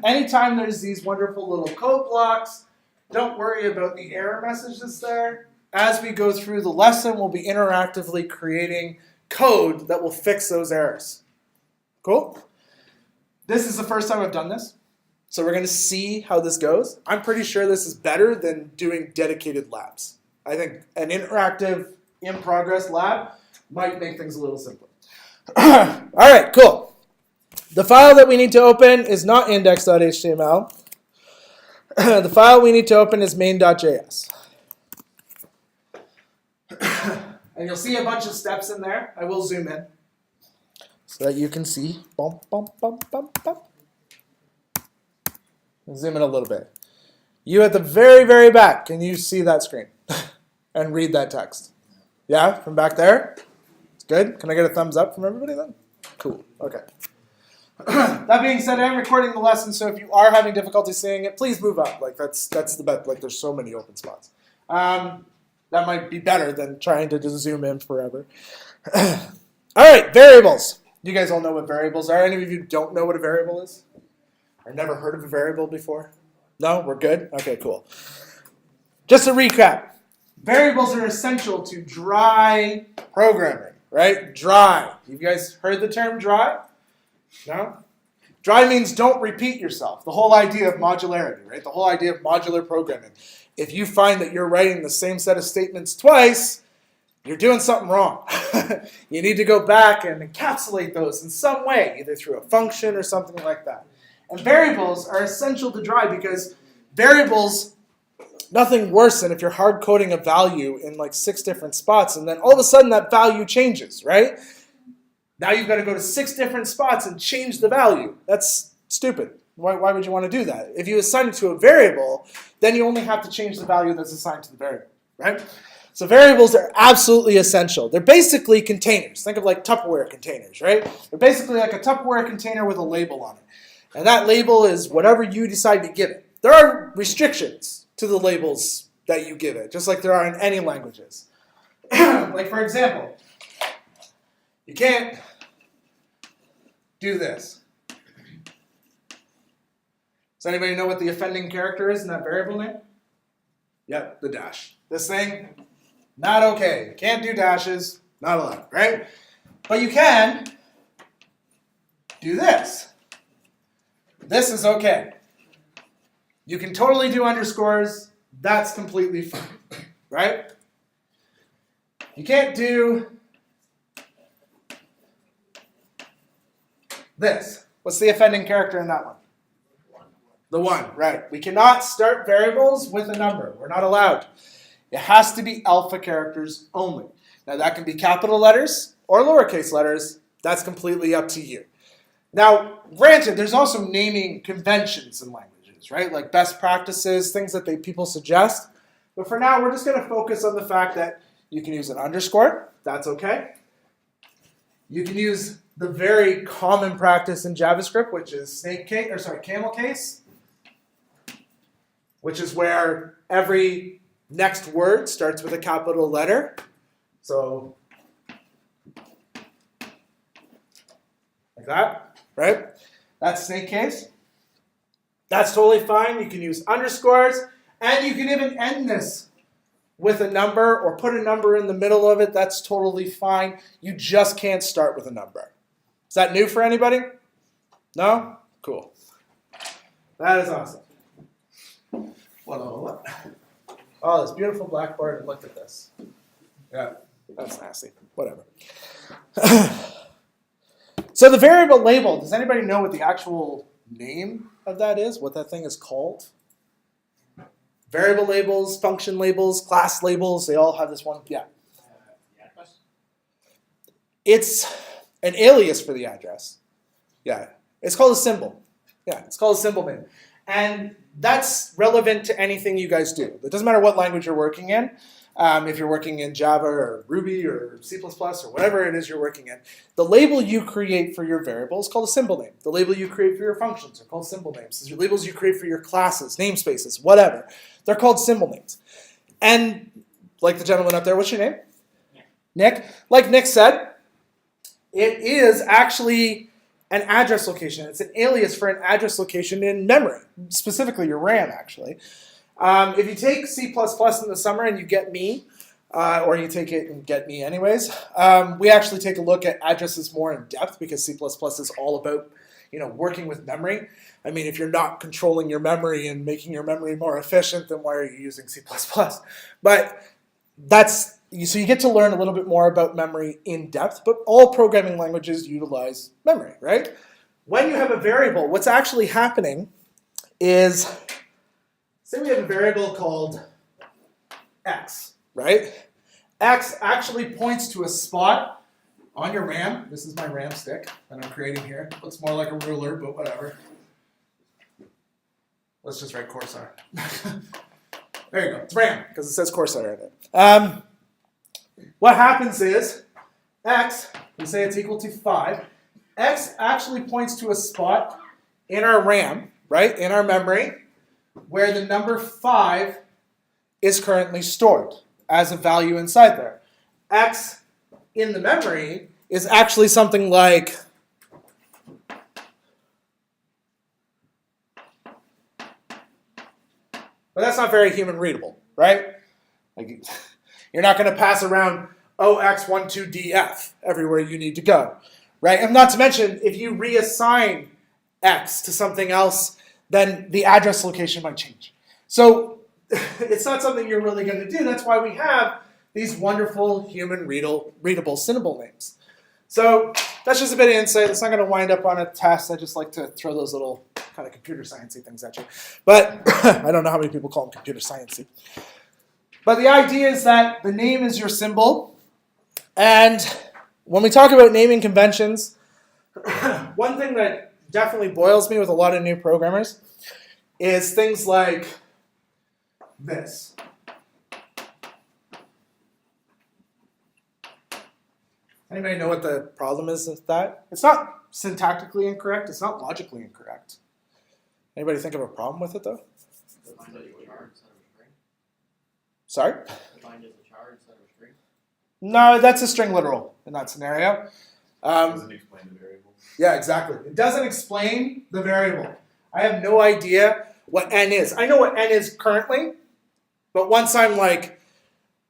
Anytime there's these wonderful little code blocks, don't worry about the error message that's there. As we go through the lesson, we'll be interactively creating code that will fix those errors. Cool? This is the first time I've done this. So we're going to see how this goes. I'm pretty sure this is better than doing dedicated labs. I think an interactive in-progress lab might make things a little simpler. All right, cool. The file that we need to open is not index.html. The file we need to open is main.js. And you'll see a bunch of steps in there. I will zoom in so that you can see. Bump, bump, bump, bump, bump. Zoom in a little bit. You at the very, very back, can you see that screen and read that text? Yeah, from back there? It's good. Can I get a thumbs up from everybody then? Cool. Okay. That being said, I'm recording the lesson, so if you are having difficulty seeing it, please move up. Like that's the best. Like there's so many open spots. That might be better than trying to just zoom in forever. All right, variables. You guys all know what variables are. Any of you don't know what a variable is? Or never heard of a variable before? No? We're good? Okay, cool. Just to recap, variables are essential to dry programming, right? Dry. You guys heard the term dry? No? Dry means don't repeat yourself. The whole idea of modularity, right? The whole idea of modular programming. If you find that you're writing the same set of statements twice, you're doing something wrong. You need to go back and encapsulate those in some way, either through a function or something like that. And variables are essential to dry because variables, nothing worse than if you're hard coding a value in like 6 different spots and then all of a sudden that value changes, right? Now you've got to go to 6 different spots and change the value. That's stupid. Why would you want to do that? If you assign it to a variable, then you only have to change the value that's assigned to the variable, right? So variables are absolutely essential. They're basically containers. Think of like Tupperware containers, right? They're basically like a Tupperware container with a label on it. And that label is whatever you decide to give it. There are restrictions to the labels that you give it, just like there are in any languages. Like for example, you can't do this. Does anybody know what the offending character is in that variable name? Yep, the dash. This thing, not okay. You can't do dashes, not allowed, right? But you can do this. This is okay. You can totally do underscores. That's completely fine, right? You can't do this. What's the offending character in that one? The 1, right. We cannot start variables with a number. We're not allowed. It has to be alpha characters only. Now that can be capital letters or lowercase letters. That's completely up to you. Now, granted, there's also naming conventions in languages, right? Like best practices, things that people suggest. But for now, we're just going to focus on the fact that you can use an underscore. That's okay. You can use the very common practice in JavaScript, which is camel case, which is where every next word starts with a capital letter. So, like that, right? That's snake case. That's totally fine. You can use underscores, and you can even end this with a number or put a number in the middle of it. That's totally fine. You just can't start with a number. Is that new for anybody? No? Cool. That is awesome. What? Oh, this beautiful Blackboard, and look at this. Yeah, that's nasty. Whatever. So the variable label, does anybody know what the actual name of that is? What that thing is called? Variable labels, function labels, class labels, they all have this one. Yeah. It's an alias for the address. Yeah. It's called a symbol. Yeah, it's called a symbol name. And that's relevant to anything you guys do. It doesn't matter what language you're working in. If you're working in Java or Ruby or C++ or whatever it is you're working in, the label you create for your variable is called a symbol name. The label you create for your functions are called symbol names. The labels you create for your classes, namespaces, whatever, they're called symbol names. And like the gentleman up there, what's your name? Nick. Like Nick said, it is actually an address location. It's an alias for an address location in memory, specifically your RAM, actually. If you take C++ in the summer and you get me, or you take it and get me anyways, we actually take a look at addresses more in depth because C++ is all about, working with memory. I mean, if you're not controlling your memory and making your memory more efficient, then why are you using C++? But so you get to learn a little bit more about memory in depth, but all programming languages utilize memory, right? When you have a variable, what's actually happening is, say we have a variable called x, right? X actually points to a spot on your RAM. This is my RAM stick that I'm creating here. Looks more like a ruler, but whatever. Let's just write Corsair. There you go. It's RAM, because it says Corsair in it. What happens is, x, we say it's equal to 5. X actually points to a spot in our RAM, right, in our memory, where the number 5 is currently stored as a value inside there. X in the memory is actually something like but that's not very human readable, right? Like, you're not going to pass around OX12DF everywhere you need to go, right? And not to mention, if you reassign X to something else, then the address location might change. So it's not something you're really going to do. That's why we have these wonderful human readable symbol names. So that's just a bit of insight. It's not going to wind up on a test. I just like to throw those little kind of computer sciencey things at you. But I don't know how many people call them computer sciencey. But the idea is that the name is your symbol. And when we talk about naming conventions, one thing that definitely boils me with a lot of new programmers is things like this. Anybody know what the problem is with that? It's not syntactically incorrect. It's not logically incorrect. Anybody think of a problem with it, though? Defined as a char instead of a string. Sorry? Defined as a char instead of a string. No, that's a string literal in that scenario. Doesn't explain the variable. Yeah, exactly. It doesn't explain the variable. I have no idea what n is. I know what n is currently, but once I'm like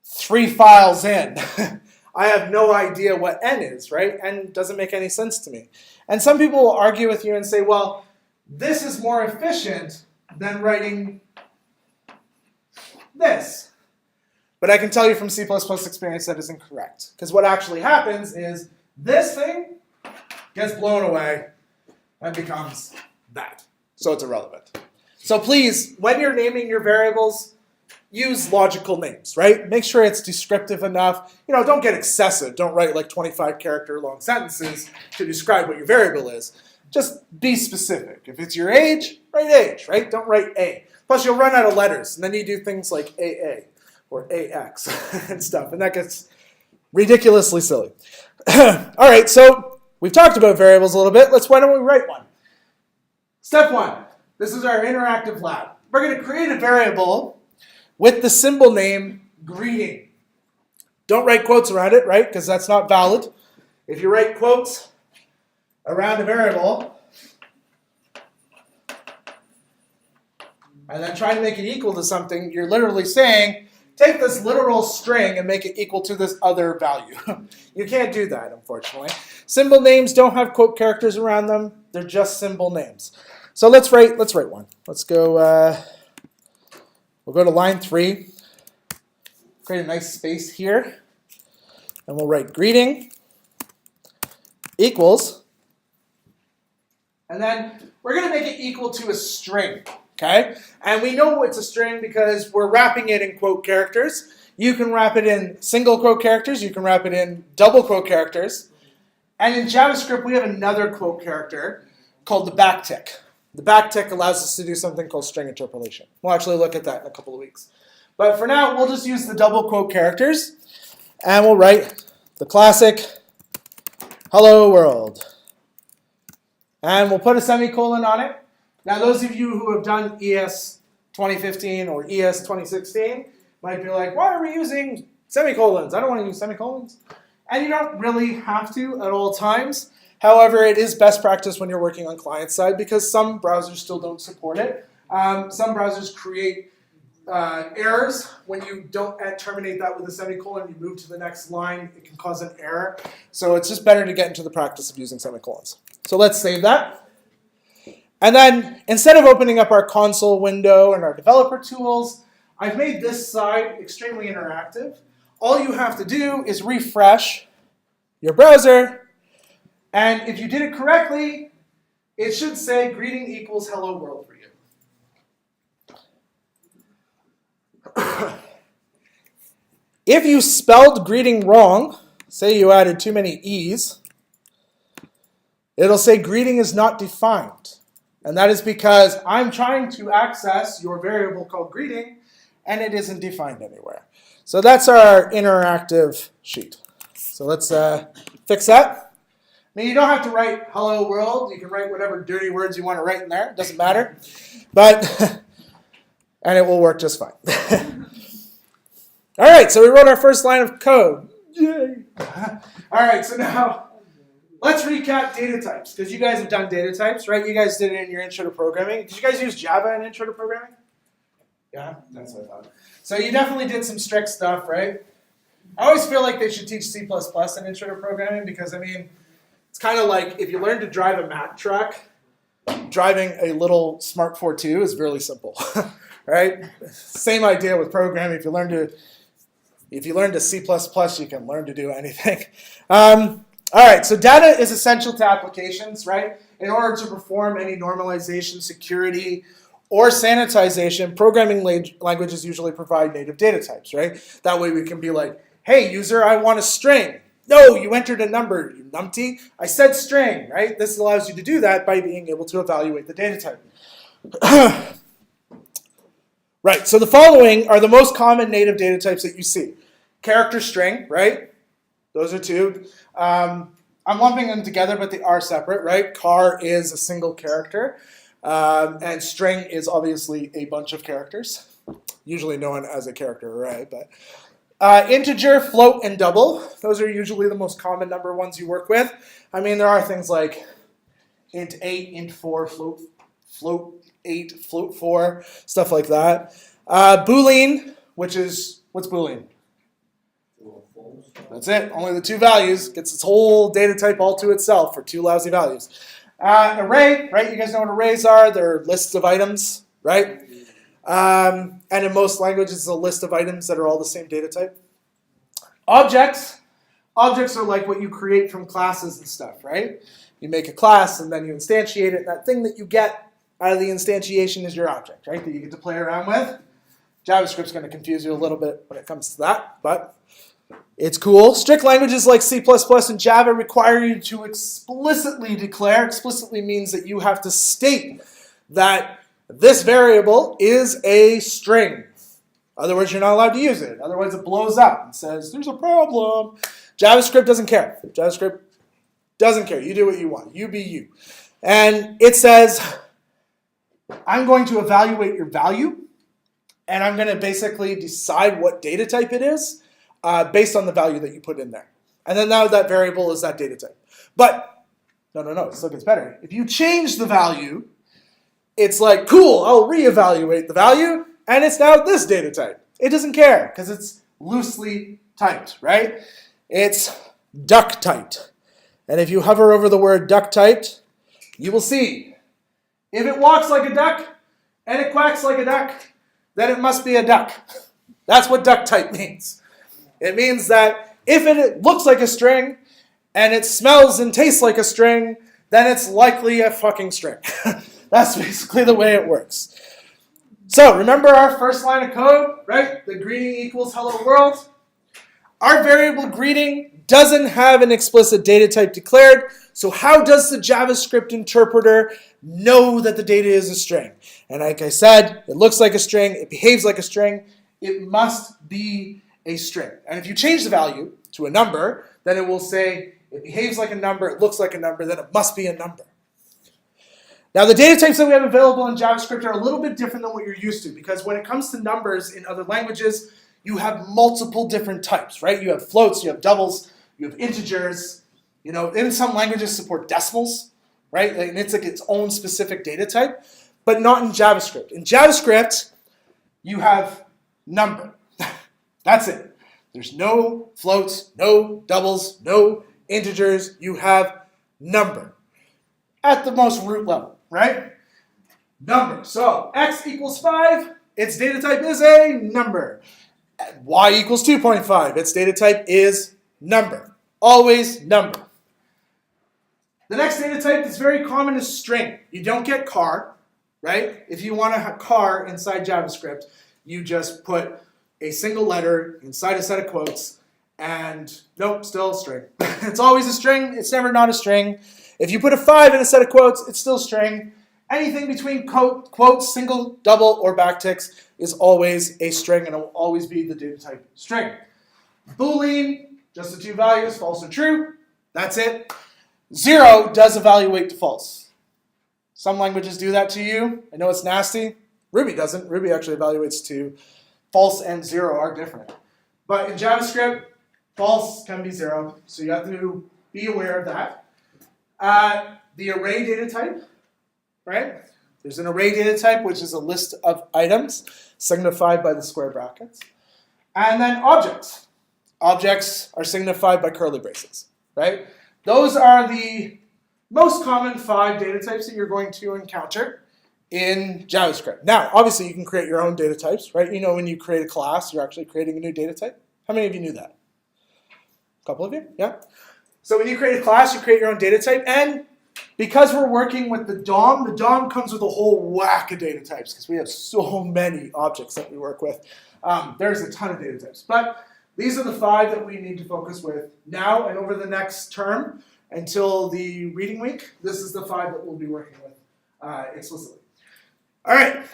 3 files in, I have no idea what n is, right? N doesn't make any sense to me. And some people will argue with you and say, well, this is more efficient than writing this. But I can tell you from C++ experience that is incorrect. Because what actually happens is this thing gets blown away and becomes that. So it's irrelevant. So please, when you're naming your variables, use logical names, right? Make sure it's descriptive enough. You know, don't get excessive. Don't write like 25-character long sentences to describe what your variable is. Just be specific. If it's your age, write age, right? Don't write A. Plus, you'll run out of letters, and then you do things like AA or AX and stuff, and that gets ridiculously silly. All right, so we've talked about variables a little bit. Why don't we write one? Step 1. This is our interactive lab. We're going to create a variable with the symbol name greeting. Don't write quotes around it, right? Because that's not valid. If you write quotes around a variable and then try to make it equal to something, you're literally saying, take this literal string and make it equal to this other value. You can't do that, unfortunately. Symbol names don't have quote characters around them. They're just symbol names. So let's write one. Let's go, we'll go to line 3. Create a nice space here. And we'll write greeting equals. And then we're going to make it equal to a string. Okay? And we know it's a string because we're wrapping it in quote characters. You can wrap it in single quote characters. You can wrap it in double quote characters. And in JavaScript, we have another quote character called the backtick. The backtick allows us to do something called string interpolation. We'll actually look at that in a couple of weeks. But for now, we'll just use the double quote characters. And we'll write the classic hello world. And we'll put a semicolon on it. Now, those of you who have done ES 2015 or ES 2016 might be like, why are we using semicolons? I don't want to use semicolons. And you don't really have to at all times. However, it is best practice when you're working on client side because some browsers still don't support it. Some browsers create errors when you don't terminate that with a semicolon. You move to the next line, it can cause an error. So it's just better to get into the practice of using semicolons. So let's save that. And then instead of opening up our console window and our developer tools, I've made this side extremely interactive. All you have to do is refresh your browser. And if you did it correctly, it should say greeting equals hello world for you. If you spelled greeting wrong, say you added too many E's, it'll say greeting is not defined. And that is because I'm trying to access your variable called greeting, and it isn't defined anywhere. So that's our interactive sheet. So let's fix that. I mean, you don't have to write hello world. You can write whatever dirty words you want to write in there. It doesn't matter. But, and it will work just fine. All right, so we wrote our first line of code. Yay. All right, so now let's recap data types, because you guys have done data types, right? You guys did it in your intro to programming. Did you guys use Java in intro to programming? Yeah, that's what I thought. So you definitely did some strict stuff, right? I always feel like they should teach C++ in intro to programming because, I mean, it's kind of like if you learn to drive a Mack truck, driving a little Smart 42 is really simple, right? Same idea with programming. If you learn to C++, you can learn to do anything. All right, so data is essential to applications, right? In order to perform any normalization, security, or sanitization, programming languages usually provide native data types, right? That way we can be like, hey, user, I want a string. No, you entered a number, you numpty. I said string, right? This allows you to do that by being able to evaluate the data type. Right, so the following are the most common native data types that you see. Character string, right? Those are two. I'm lumping them together, but they are separate, right? Char is a single character, and string is obviously a bunch of characters, usually known as a character array. But integer, float, and double, those are usually the most common number ones you work with. I mean, there are things like int 8, int 4, float 8, float 4, stuff like that. Boolean, which is, what's Boolean? That's it. Only the two values. Gets its whole data type all to itself for two lousy values. Array, right? You guys know what arrays are. They're lists of items, right? And in most languages, it's a list of items that are all the same data type. Objects. Objects are like what you create from classes and stuff, right? You make a class and then you instantiate it. That thing that you get out of the instantiation is your object, right? That you get to play around with. JavaScript's going to confuse you a little bit when it comes to that, but it's cool. Strict languages like C++ and Java require you to explicitly declare. Explicitly means that you have to state that this variable is a string. Otherwise, you're not allowed to use it. Otherwise, it blows up and says, there's a problem. JavaScript doesn't care. JavaScript doesn't care. You do what you want. You be you. And it says, I'm going to evaluate your value, and I'm going to basically decide what data type it is based on the value that you put in there. And then now that variable is that data type. But, no, it still gets better. If you change the value, it's like, cool, I'll reevaluate the value, and it's now this data type. It doesn't care, because it's loosely typed, right? It's duck typed. And if you hover over the word duck typed, you will see, if it walks like a duck, and it quacks like a duck, then it must be a duck. That's what duck type means. It means that if it looks like a string, and it smells and tastes like a string, then it's likely a fucking string. That's basically the way it works. So remember our first line of code, right? The greeting equals hello world. Our variable greeting doesn't have an explicit data type declared, so how does the JavaScript interpreter know that the data is a string? And like I said, it looks like a string, it behaves like a string, it must be a string. And if you change the value to a number, then it will say it behaves like a number, it looks like a number, then it must be a number. Now the data types that we have available in JavaScript are a little bit different than what you're used to, because when it comes to numbers in other languages, you have multiple different types, right? You have floats, you have doubles, you have integers. You know, in some languages support decimals, right? And it's like its own specific data type, but not in JavaScript. In JavaScript, you have number. That's it. There's no floats, no doubles, no integers. You have number at the most root level, right? Number. So x equals 5, its data type is a number. Y equals 2.5, its data type is number. Always number. The next data type that's very common is string. You don't get char, right? If you want to have char inside JavaScript, you just put a single letter inside a set of quotes, and nope, still a string. It's always a string. It's never not a string. If you put a 5 in a set of quotes, it's still a string. Anything between quotes, single, double, or backticks is always a string, and it will always be the data type string. Boolean, just the two values, false or true. That's it. 0 does evaluate to false. Some languages do that to you. I know it's nasty. Ruby doesn't. Ruby actually evaluates to false and 0 are different. But in JavaScript, false can be 0, so you have to be aware of that. The array data type, right? There's an array data type, which is a list of items signified by the square brackets. And then objects. Objects are signified by curly braces, right? Those are the most common 5 data types that you're going to encounter in JavaScript. Now, obviously, you can create your own data types, right? You know, when you create a class, you're actually creating a new data type. How many of you knew that? A couple of you? Yeah? So when you create a class, you create your own data type. And because we're working with the DOM comes with a whole whack of data types because we have so many objects that we work with. There's a ton of data types. But these are the 5 that we need to focus with now and over the next term until the reading week. This is the 5 that we'll be working with explicitly. All right.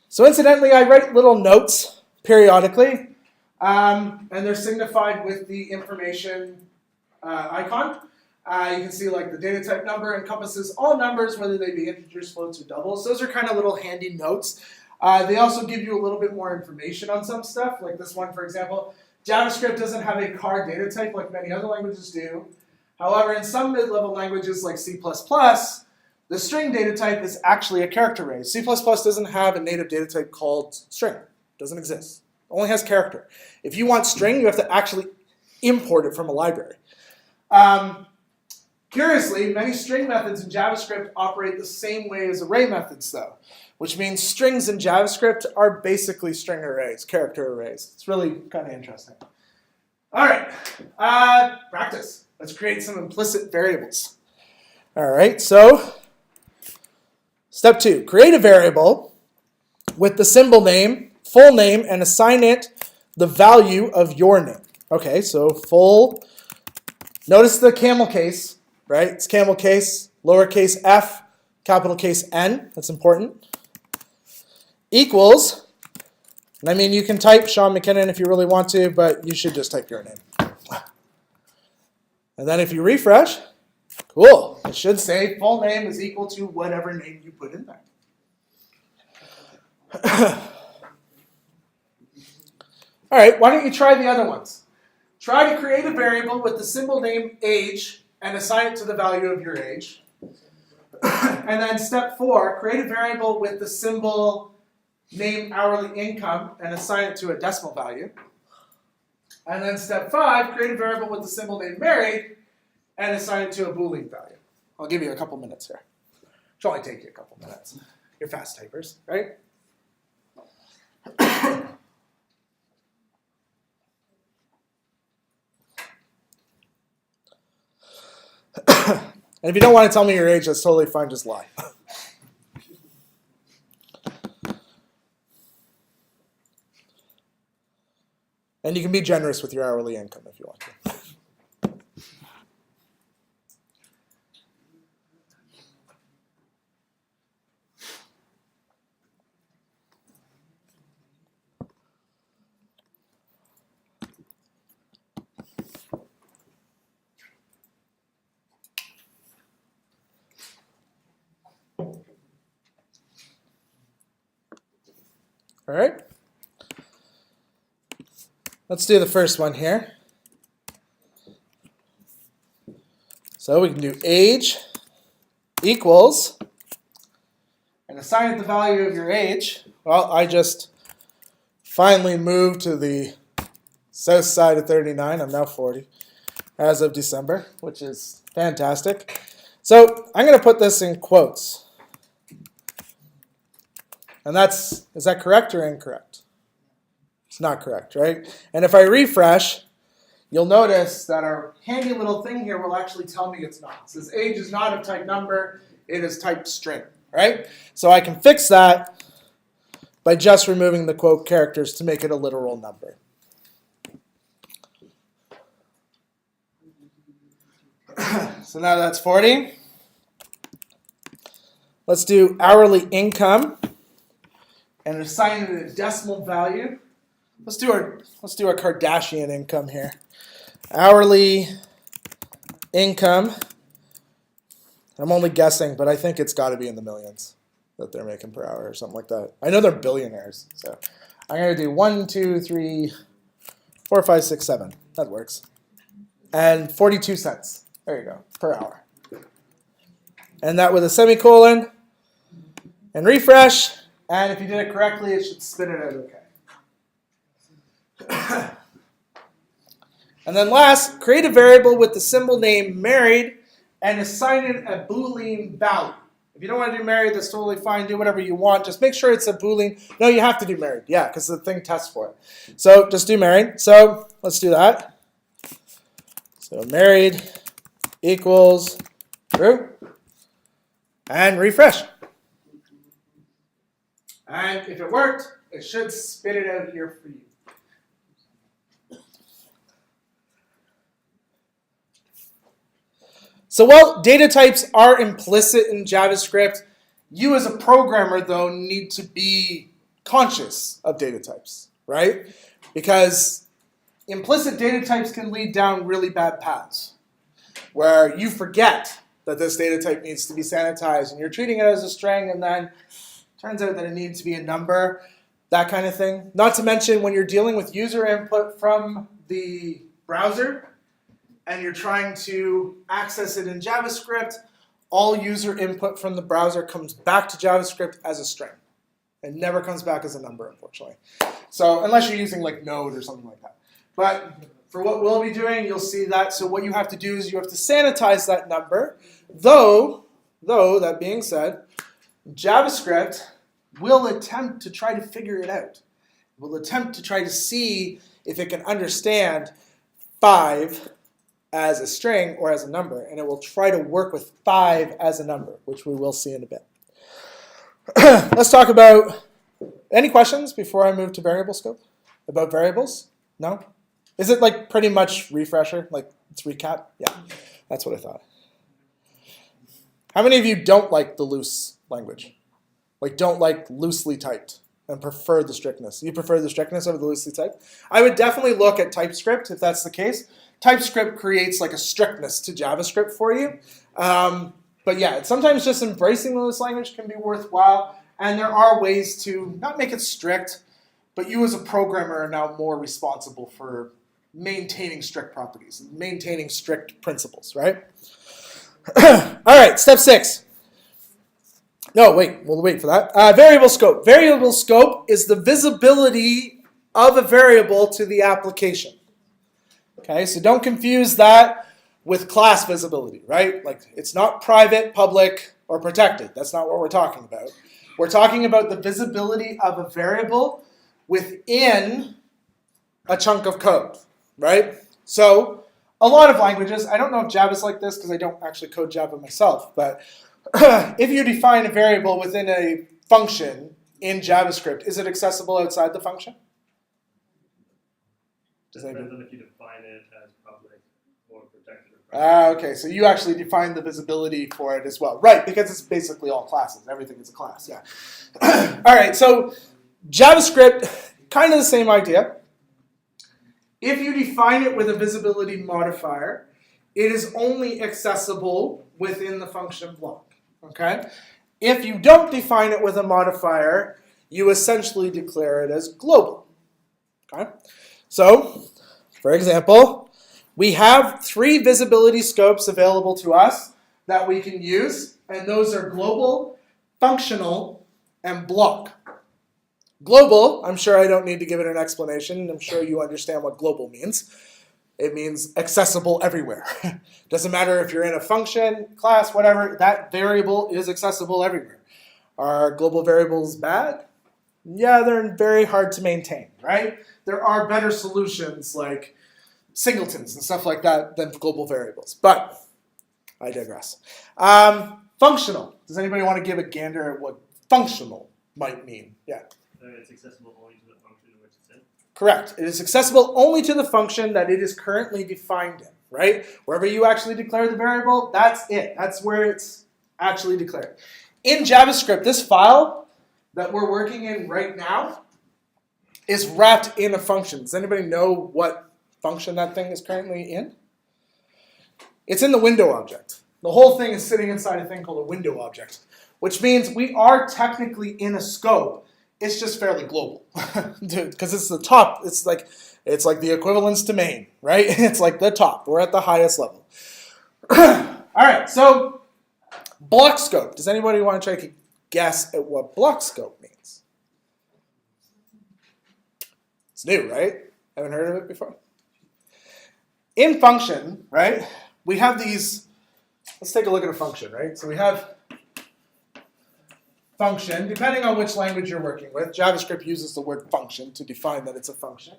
So incidentally, I write little notes periodically, and they're signified with the information icon. You can see like the data type number encompasses all numbers, whether they be integers, floats, or doubles. Those are kind of little handy notes. They also give you a little bit more information on some stuff, like this one, for example. JavaScript doesn't have a car data type like many other languages do. However, in some mid-level languages like C++, the string data type is actually a character array. C++ doesn't have a native data type called string. It doesn't exist. It only has character. If you want string, you have to actually import it from a library. Curiously, many string methods in JavaScript operate the same way as array methods, though, which means strings in JavaScript are basically string arrays, character arrays. It's really kind of interesting. All right, practice. Let's create some implicit variables. All right, so step 2, create a variable with the symbol name, full name, and assign it the value of your name. Okay, so full, notice the camel case, right? It's camel case, lowercase f, capital case N, that's important. Equals, and I mean you can type Sean McKinnon if you really want to, but you should just type your name. And then if you refresh, cool, it should say full name is equal to whatever name you put in there. All right, why don't you try the other ones? Try to create a variable with the symbol name age and assign it to the value of your age. And then step 4, create a variable with the symbol name hourly income and assign it to a decimal value. And then step 5, create a variable with the symbol name married and assign it to a Boolean value. I'll give you a couple minutes here. It'll only take you a couple minutes. You're fast typers, right? And if you don't want to tell me your age, that's totally fine, just lie. And you can be generous with your hourly income if you want to. All right. Let's do the first one here. So we can do age equals, and assign it the value of your age. Well, I just finally moved to the south side of 39. I'm now 40 as of December, which is fantastic. So I'm going to put this in quotes. And is that correct or incorrect? It's not correct, right? And if I refresh, you'll notice that our handy little thing here will actually tell me it's not. It says age is not of type number, it is type string, right? So I can fix that by just removing the quote characters to make it a literal number. So now that's 40. Let's do hourly income and assign it a decimal value. Let's do our Kardashian income here. Hourly income. I'm only guessing, but I think it's got to be in the millions. that they're making per hour or something like that. I know they're billionaires, so I'm gonna do 1, 2, 3, 4, 5, 6, 7. That works. And 42 cents. There you go, per hour. And that with a semicolon. And refresh. And if you did it correctly, it should spit it out okay. And then last, create a variable with the symbol name married and assign it a Boolean value. If you don't want to do married, that's totally fine. Do whatever you want. Just make sure it's a Boolean. No, you have to do married. Yeah, because the thing tests for it. So just do married. So let's do that. So married equals true. And refresh. And if it worked, it should spit it out here for you. So while data types are implicit in JavaScript, you as a programmer, though, need to be conscious of data types, right? Because implicit data types can lead down really bad paths where you forget that this data type needs to be sanitized and you're treating it as a string and then turns out that it needs to be a number, that kind of thing. Not to mention when you're dealing with user input from the browser and you're trying to access it in JavaScript, all user input from the browser comes back to JavaScript as a string. It never comes back as a number, unfortunately. So unless you're using like Node or something like that. But for what we'll be doing, you'll see that. So what you have to do is you have to sanitize that number. Though that being said, JavaScript will attempt to try to figure it out. It will attempt to try to see if it can understand 5 as a string or as a number, and it will try to work with 5 as a number, which we will see in a bit. Let's talk about, any questions before I move to variable scope? About variables? No? Is it like pretty much refresher? Like it's recap? Yeah, that's what I thought. How many of you don't like the loose language? Like don't like loosely typed and prefer the strictness? You prefer the strictness over the loosely typed? I would definitely look at TypeScript if that's the case. TypeScript creates like a strictness to JavaScript for you. But yeah, sometimes just embracing the loose language can be worthwhile. And there are ways to not make it strict, but you as a programmer are now more responsible for maintaining strict properties, maintaining strict principles, right? All right, step 6. No, wait, we'll wait for that. Variable scope. Variable scope is the visibility of a variable to the application. Okay, so don't confuse that with class visibility, right? Like it's not private, public, or protected. That's not what we're talking about. We're talking about the visibility of a variable within a chunk of code, right? So a lot of languages, I don't know if Java's like this because I don't actually code Java myself, but if you define a variable within a function in JavaScript, is it accessible outside the function? Depends on if you define it as public or protected. Or private. Okay, so you actually define the visibility for it as well. Right, because it's basically all classes. Everything is a class, yeah. All right, so JavaScript, kind of the same idea. If you define it with a visibility modifier, it is only accessible within the function block, okay? If you don't define it with a modifier, you essentially declare it as global, okay? So, for example, we have 3 visibility scopes available to us that we can use, and those are global, functional, and block. Global, I'm sure I don't need to give it an explanation. I'm sure you understand what global means. It means accessible everywhere. Doesn't matter if you're in a function, class, whatever, that variable is accessible everywhere. Are global variables bad? Yeah, they're very hard to maintain, right? There are better solutions like singletons and stuff like that than global variables, but I digress. Functional. Does anybody want to give a gander at what functional might mean? Yeah. It's accessible only to the function in which it's in. Correct. It is accessible only to the function that it is currently defined in, right? Wherever you actually declare the variable, that's it. That's where it's actually declared. In JavaScript, this file that we're working in right now is wrapped in a function. Does anybody know what function that thing is currently in? It's in the window object. The whole thing is sitting inside a thing called a window object, which means we are technically in a scope. It's just fairly global because it's the top. It's like the equivalence to main, right? It's like the top. We're at the highest level. All right, so block scope. Does anybody want to try to guess at what block scope means? It's new, right? Haven't heard of it before? In function, right, we have these. Let's take a look at a function, right? So we have function, depending on which language you're working with. JavaScript uses the word function to define that it's a function.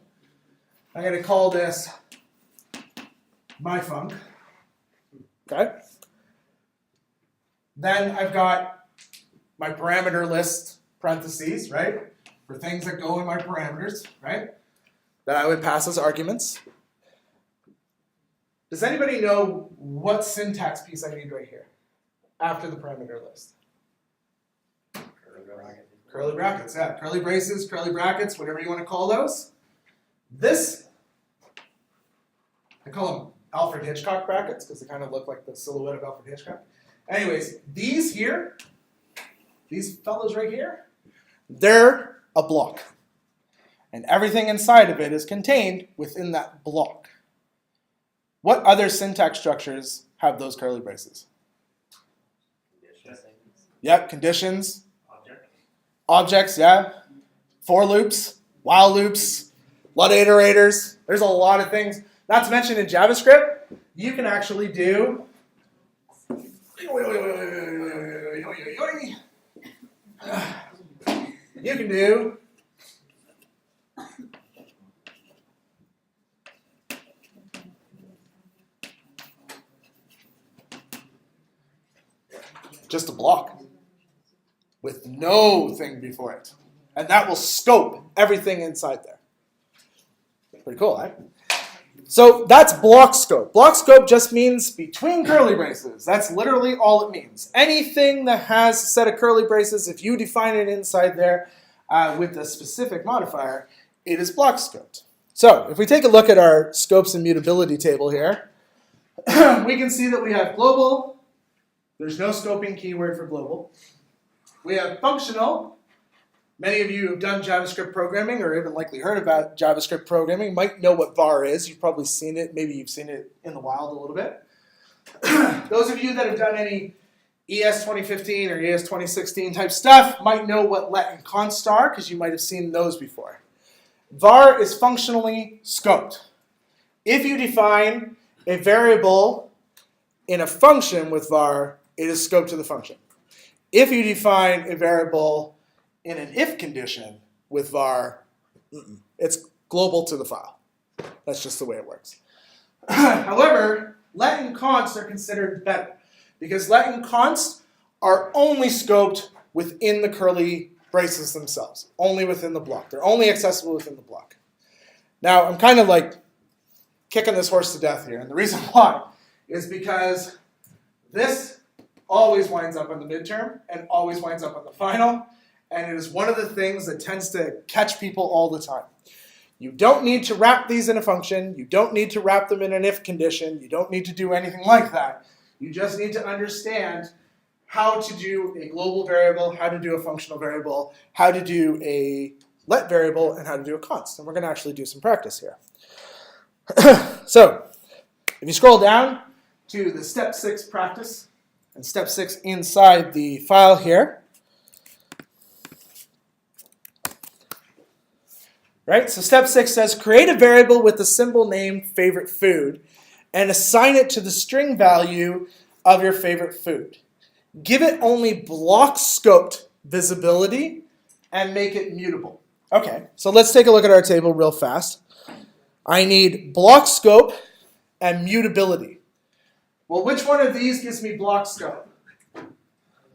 I'm going to call this my func. Okay? Then I've got my parameter list, parentheses, right? For things that go in my parameters, right? That I would pass as arguments. Does anybody know what syntax piece I need right here after the parameter list? Curly brackets, yeah. Curly braces, curly brackets, whatever you want to call those. This, I call them Alfred Hitchcock brackets because they kind of look like the silhouette of Alfred Hitchcock. Anyways, these here, these fellows right here, they're a block. And everything inside of it is contained within that block. What other syntax structures have those curly braces? Conditions. Yep, conditions. Object. Objects, yeah. For loops, while loops, a lot of iterators. There's a lot of things. Not to mention in JavaScript, you can actually do just a block with no thing before it. And that will scope everything inside there. Pretty cool, right? So that's block scope. Block scope just means between curly braces. That's literally all it means. Anything that has a set of curly braces, if you define it inside there with a specific modifier, it is block scoped. So if we take a look at our scopes and mutability table here, we can see that we have global. There's no scoping keyword for global. We have functional. Many of you who have done JavaScript programming or even likely heard about JavaScript programming might know what var is. You've probably seen it. Maybe you've seen it in the wild a little bit. Those of you that have done any ES 2015 or ES 2016 type stuff might know what let and const are because you might have seen those before. Var is functionally scoped. If you define a variable in a function with var, it is scoped to the function. If you define a variable in an if condition with var, it's global to the file. That's just the way it works. However, let and const are considered better because let and const are only scoped within the curly braces themselves, only within the block. They're only accessible within the block. Now, I'm kind of like kicking this horse to death here, and the reason why is because this always winds up on the midterm and always winds up on the final, and it is one of the things that tends to catch people all the time. You don't need to wrap these in a function. You don't need to wrap them in an if condition. You don't need to do anything like that. You just need to understand how to do a global variable, how to do a functional variable, how to do a let variable, and how to do a const. And we're going to actually do some practice here. So, if you scroll down to the step 6 practice, and step 6 inside the file here, right? So step 6 says, create a variable with the symbol name favorite food and assign it to the string value of your favorite food. Give it only block scoped visibility and make it mutable. Okay, so let's take a look at our table real fast. I need block scope and mutability. Well, which one of these gives me block scope?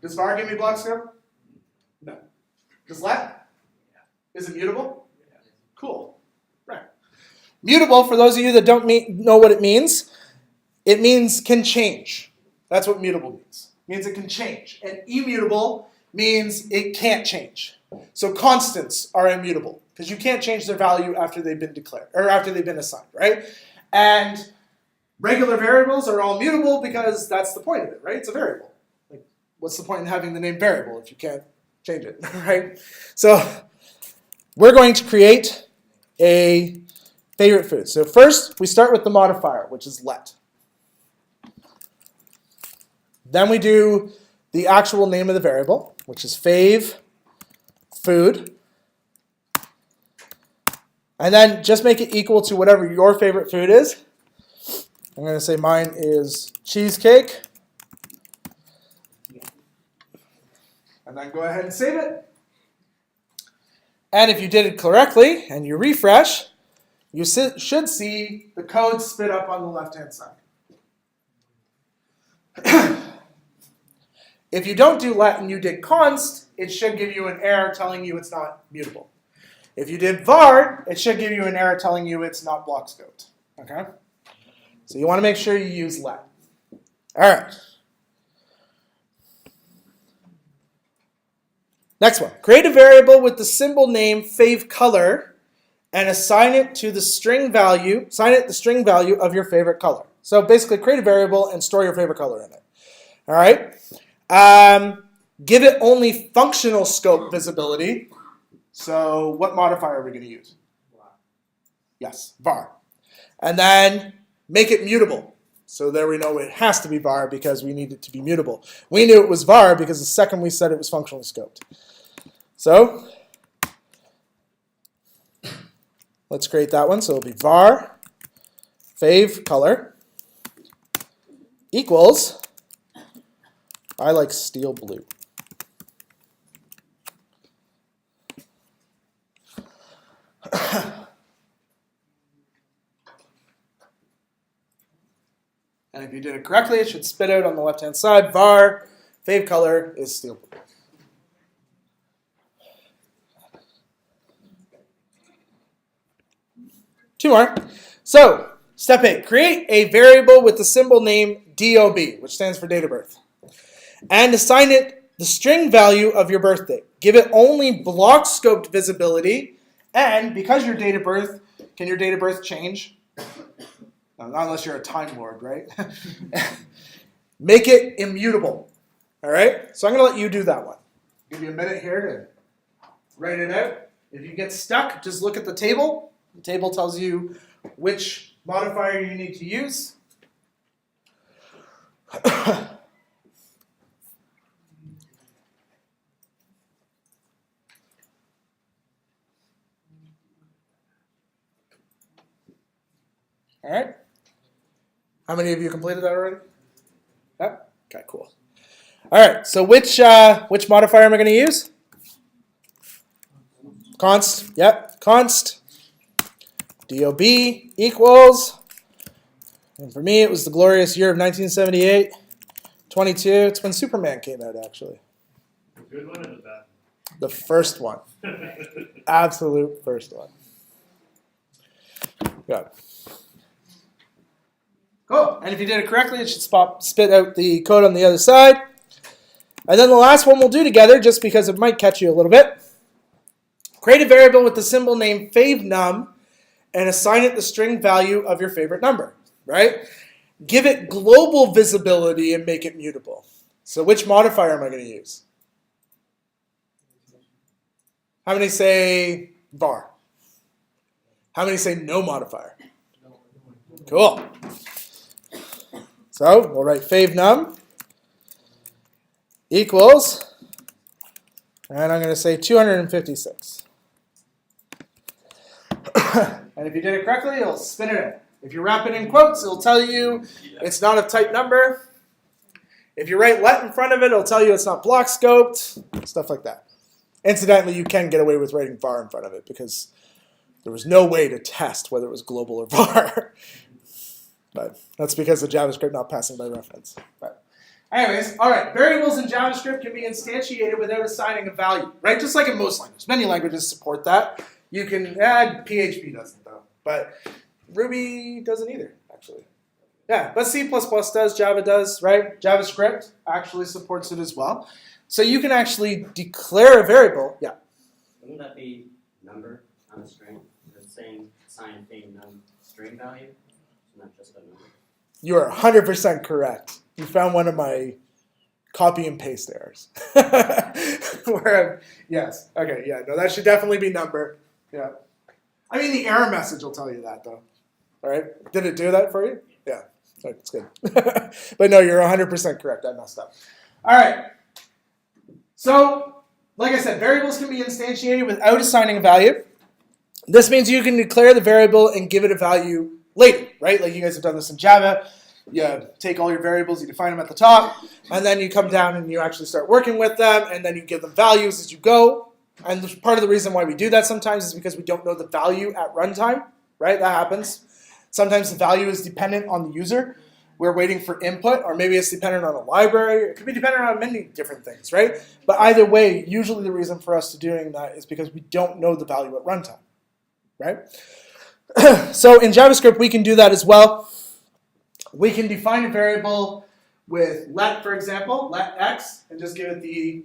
Does var give me block scope? No. Does let? Is it mutable? Cool. Right. Mutable, for those of you that don't know what it means can change. That's what mutable means. It means it can change. And immutable means it can't change. So constants are immutable because you can't change their value after they've been declared or after they've been assigned, right? And Regular variables are all mutable because that's the point of it, right? It's a variable. Like, what's the point in having the name variable if you can't change it, right? So we're going to create a favorite food. So first, we start with the modifier, which is let. Then we do the actual name of the variable, which is fav food. And then just make it equal to whatever your favorite food is. I'm going to say mine is cheesecake. And then go ahead and save it. And if you did it correctly and you refresh, you should see the code spit up on the left-hand side. If you don't do let and you did const, it should give you an error telling you it's not mutable. If you did var, it should give you an error telling you it's not block scoped. Okay? So you want to make sure you use let. All right. Next one. Create a variable with the symbol name favColor and assign it to the string value, assign it the string value of your favorite color. So basically create a variable and store your favorite color in it. All right? Give it only functional scope visibility. So what modifier are we going to use? Yes, var. And then make it mutable. So there we know it has to be var because we need it to be mutable. We knew it was var because the second we said it was functionally scoped. So let's create that one. So it'll be var favColor equals, I like steel blue. And if you did it correctly, it should spit out on the left-hand side, var favColor is steel blue. Two more. So, step 8, create a variable with the symbol name DOB, which stands for date of birth. And assign it the string value of your birth date. Give it only block scoped visibility. And because your date of birth, can your date of birth change? Not unless you're a Time Lord, right? Make it immutable. All right? So I'm going to let you do that one. Give you a minute here to write it out. If you get stuck, just look at the table. The table tells you which modifier you need to use. All right. How many of you completed that already? Yep. Okay, cool. All right. So which modifier am I going to use? Const. Yep. Const. DOB equals. And for me, it was the glorious year of 1978. 22. It's when Superman came out, actually. The good one or the bad The first one. Absolute first one. Good. Cool. And if you did it correctly, it should spit out the code on the other side. And then the last one we'll do together, just because it might catch you a little bit. Create a variable with the symbol name favNum and assign it the string value of your favorite number, right? Give it global visibility and make it mutable. So which modifier am I going to use? How many say var? How many say no modifier? Cool. So we'll write favNum equals, and I'm going to say 256. And if you did it correctly, it'll spit it out. If you wrap it in quotes, it'll tell you it's not a type number. If you write let in front of it, it'll tell you it's not block scoped, stuff like that. Incidentally, you can get away with writing var in front of it because there was no way to test whether it was global or var. But that's because of JavaScript not passing by reference. But anyways, all right, variables in JavaScript can be instantiated without assigning a value, right? Just like in most languages. Many languages support that. You can add, PHP doesn't though, but Ruby doesn't either, actually. Yeah, but C++ does, Java does, right? JavaScript actually supports it as well. So you can actually declare a variable. Yeah. Wouldn't that be number on a string? The same assign thing num string value, not just a number. You are 100% correct. You found one of my copy and paste errors. Yes. Okay. Yeah. No, that should definitely be number. Yeah. I mean, the error message will tell you that, though. All right. Did it do that for you? Yeah. That's good. But no, you're 100% correct. I messed up. All right. So, like I said, variables can be instantiated without assigning a value. This means you can declare the variable and give it a value later, right? Like you guys have done this in Java. You take all your variables, you define them at the top, and then you come down and you actually start working with them, and then you give them values as you go. And part of the reason why we do that sometimes is because we don't know the value at runtime, right? That happens. Sometimes the value is dependent on the user. We're waiting for input, or maybe it's dependent on a library. It could be dependent on many different things, right? But either way, usually the reason for us to doing that is because we don't know the value at runtime, right? So in JavaScript, we can do that as well. We can define a variable with let, for example, let x, and just give it the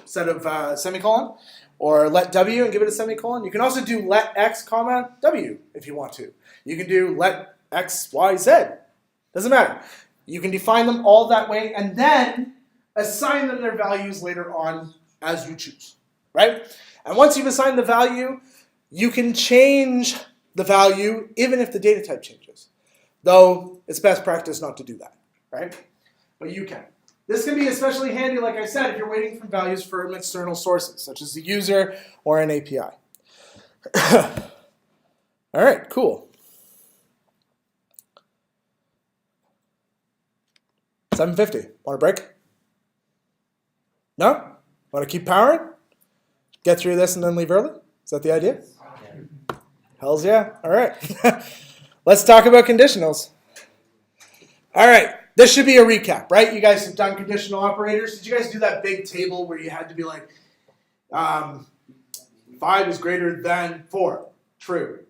set of semicolon, or let w and give it a semicolon. You can also do let x, comma, w if you want to. You can do let x, y, z. Doesn't matter. You can define them all that way and then assign them their values later on as you choose, right? And once you've assigned the value, you can change the value even if the data type changes. Though it's best practice not to do that, right? But you can. This can be especially handy, like I said, if you're waiting for values from external sources, such as the user or an API. All right, cool. 7:50. Want a break? No? Want to keep powering? Get through this and then leave early? Is that the idea? Hells yeah. All right. Let's talk about conditionals. All right. This should be a recap, right? You guys have done conditional operators. Did you guys do that big table where you had to be like, 5 is greater than 4? True.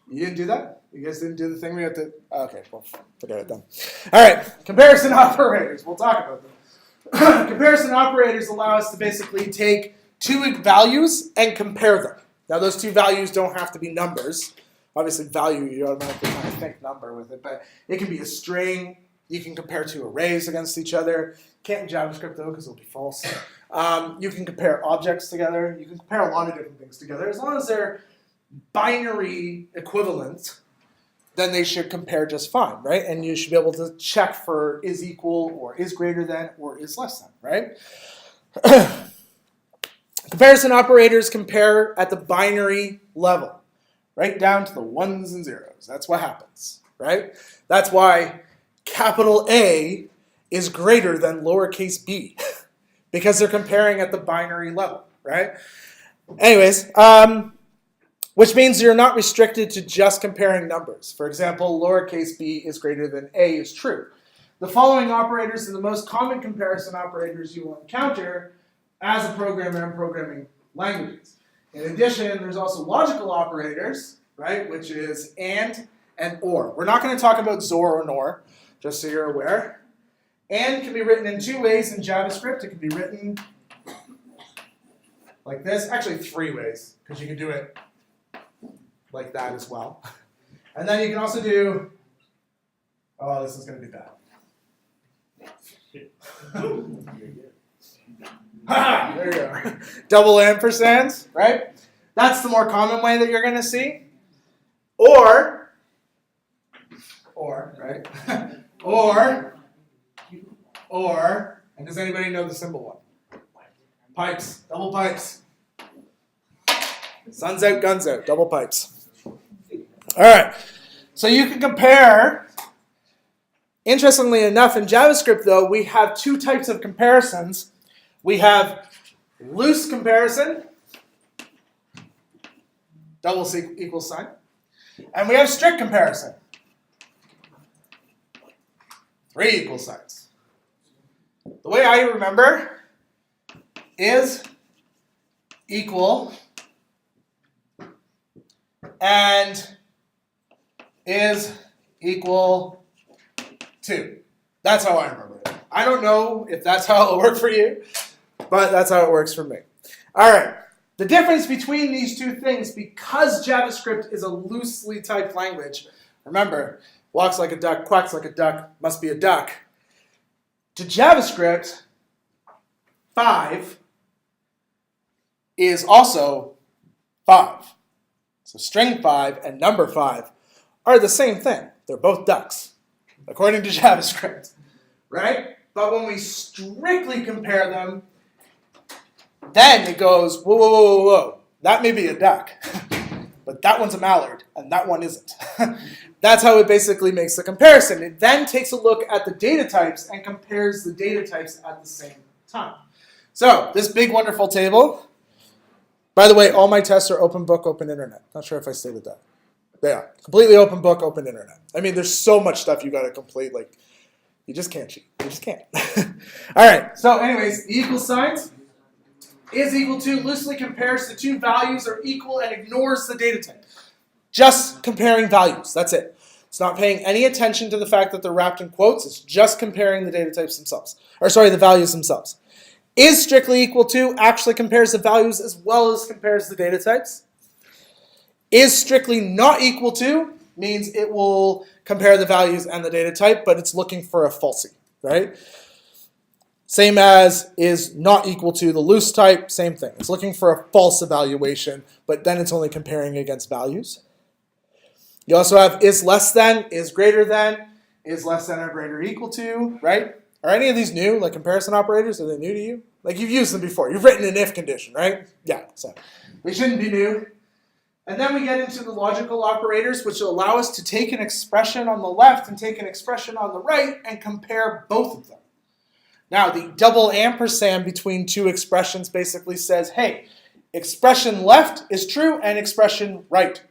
You didn't do that? You guys didn't do the thing we have to... Okay, well, forget it then. All right, comparison operators. We'll talk about them. Comparison operators allow us to basically take two values and compare them. Now, those two values don't have to be numbers. Obviously, value, you automatically kind of think number with it, but it can be a string. You can compare two arrays against each other. Can't in JavaScript, though, because it'll be false. You can compare objects together. You can compare a lot of different things together. As long as they're binary equivalent, then they should compare just fine, right? And you should be able to check for is equal or is greater than or is less than, right? Comparison operators compare at the binary level, right down to the ones and zeros. That's what happens, right? That's why capital A is greater than lowercase b, because they're comparing at the binary level, right? Anyways, which means you're not restricted to just comparing numbers. For example, lowercase b is greater than a is true. The following operators are the most common comparison operators you will encounter as a programmer in programming languages. In addition, there's also logical operators, right, which is and or. We're not going to talk about XOR or NOR, just so you're aware. And can be written in two ways in JavaScript. It can be written like this. Actually, 3 ways, because you can do it like that as well. And then you can also do, oh, this is going to be bad. Ha! There you go. Double ampersands, right? That's the more common way that you're going to see. Or, right? or, and does anybody know the symbol one? Pipes, double pipes. Sun's out, guns out, double pipes. All right, so you can compare. Interestingly enough, in JavaScript, though, we have 2 types of comparisons. We have loose comparison, double equal sign, and we have strict comparison, 3 equal signs. The way I remember is equal and is equal to. That's how I remember it. I don't know if that's how it'll work for you, but that's how it works for me. All right. The difference between these two things, because JavaScript is a loosely typed language, remember, walks like a duck, quacks like a duck, must be a duck. To JavaScript, 5 is also 5. So string 5 and number 5 are the same thing. They're both ducks, according to JavaScript, right? But when we strictly compare them, then it goes, whoa, whoa, whoa, whoa, whoa. That may be a duck, but that one's a mallard, and that one isn't. That's how it basically makes the comparison. It then takes a look at the data types and compares the data types at the same time. So this big, wonderful table, by the way, all my tests are open book, open internet. Not sure if I stated that. They are. Completely open book, open internet. I mean, there's so much stuff you got to complete. Like, you just can't cheat. You just can't. All right. So anyways, the equal signs is equal to loosely compares the two values are equal and ignores the data type. Just comparing values. That's it. It's not paying any attention to the fact that they're wrapped in quotes. It's just comparing the data types themselves. Or sorry, the values themselves. Is strictly equal to actually compares the values as well as compares the data types. Is strictly not equal to means it will compare the values and the data type, but it's looking for a falsie, right? Same as is not equal to the loose type, same thing. It's looking for a false evaluation, but then it's only comparing against values. You also have is less than, is greater than, is less than or greater equal to, right? Are any of these new, like comparison operators? Are they new to you? Like you've used them before. You've written an if condition, right? Yeah, so they shouldn't be new. And then we get into the logical operators, which will allow us to take an expression on the left and take an expression on the right and compare both of them. Now, the double ampersand between two expressions basically says, hey, expression left is true and expression right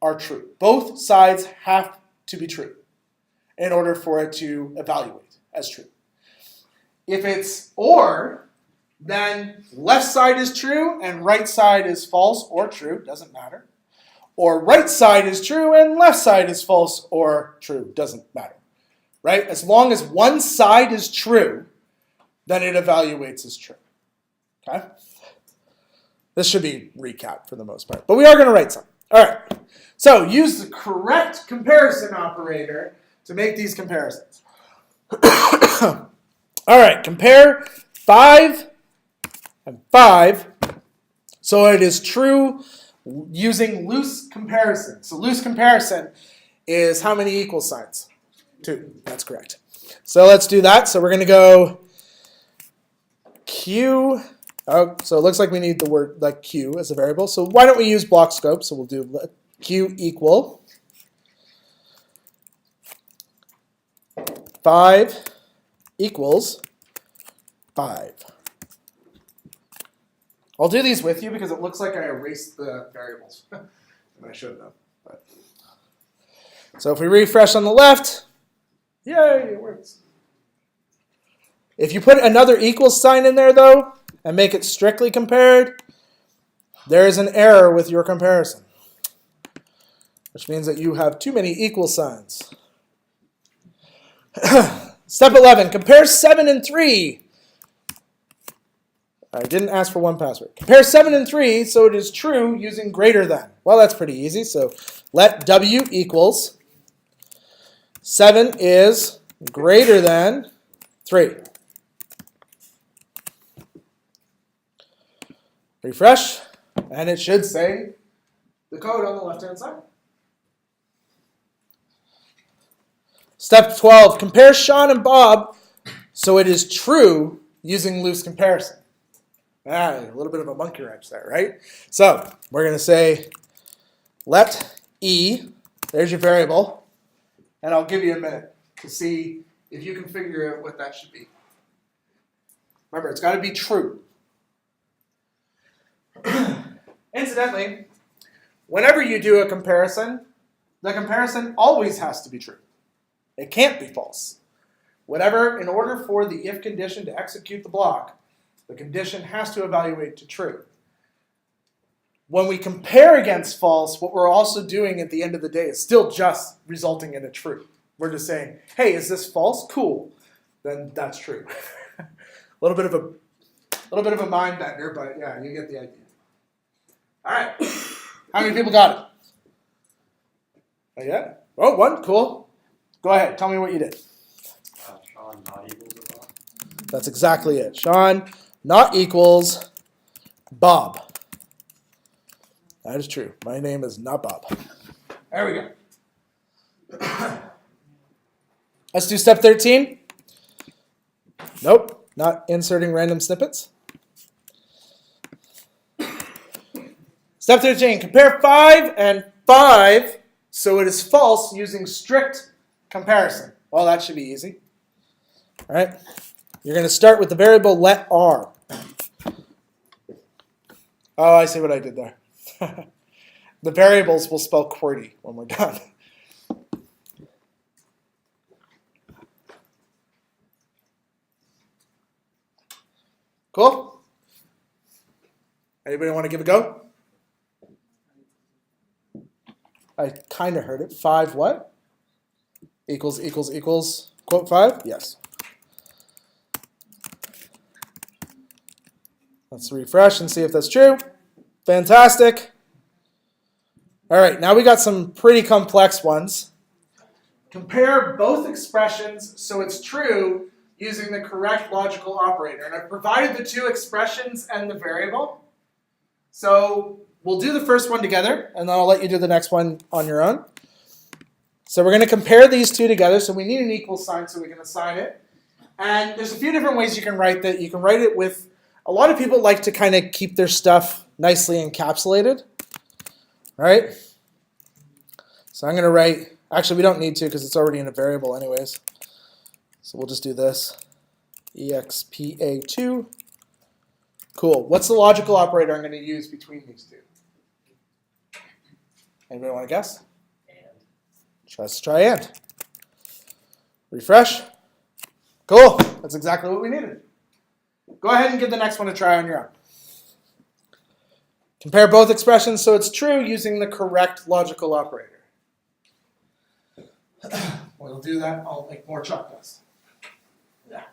are true. Both sides have to be true in order for it to evaluate as true. If it's or, then left side is true and right side is false or true, doesn't matter. Or right side is true and left side is false or true, doesn't matter. Right? As long as one side is true, then it evaluates as true. Okay? This should be recap for the most part, but we are going to write some. All right. So use the correct comparison operator to make these comparisons. All right. Compare 5 and 5 so it is true using loose comparison. So loose comparison is how many equal signs? 2. That's correct. So let's do that. So we're going to go Q. Oh, so it looks like we need the word like Q as a variable. So why don't we use block scope? So we'll do Q equal 5 equals 5. I'll do these with you because it looks like I erased the variables. And I shouldn't have. But. So if we refresh on the left, yay, it works. If you put another equal sign in there, though, and make it strictly compared, there is an error with your comparison, which means that you have too many equal signs. Step 11, compare 7 and 3. I didn't ask for one password. Compare 7 and 3 so it is true using greater than. Well, that's pretty easy. So let W equals 7 is greater than 3. Refresh, and it should say the code on the left-hand side. Step 12, compare Sean and Bob so it is true using loose comparison. A little bit of a monkey wrench there, right? So we're going to say let E, there's your variable, and I'll give you a minute to see if you can figure out what that should be. Remember, it's got to be true. Incidentally, whenever you do a comparison, the comparison always has to be true. It can't be false. Whatever, in order for the if condition to execute the block, the condition has to evaluate to true. When we compare against false, what we're also doing at the end of the day is still just resulting in a true. We're just saying, hey, is this false? Cool. Then that's true. a little bit of a mind bender, but yeah, you get the idea. All right. How many people got it? Oh, yeah. Oh, one. Cool. Go ahead, tell me what you did. Sean not equals a Bob. That's exactly it. Sean not equals Bob. That is true. My name is not Bob. There we go. Let's do step 13. Nope, not inserting random snippets. Step 13, compare 5 and 5 so it is false using strict comparison. Well, that should be easy. All right, you're going to start with the variable let r. Oh, I see what I did there. The variables will spell QWERTY when we're done. Cool? Anybody want to give a go? I kind of heard it. 5 what? Equals, equals, equals, quote 5? Yes. Let's refresh and see if that's true. Fantastic. All right, now we got some pretty complex ones. Compare both expressions so it's true using the correct logical operator. And I've provided the two expressions and the variable. So we'll do the first one together, and then I'll let you do the next one on your own. So we're going to compare these two together. So we need an equal sign, so we can assign it. And there's a few different ways you can write that. You can write it with, a lot of people like to kind of keep their stuff nicely encapsulated. All right? So I'm going to write, actually we don't need to because it's already in a variable anyways. So we'll just do this, expa2. Cool. What's the logical operator I'm going to use between these two? Anybody want to guess? Let's try and. Refresh. Cool. That's exactly what we needed. Go ahead and give the next one a try on your own. Compare both expressions so it's true using the correct logical operator. We'll do that. I'll make more chalk dust. Yeah.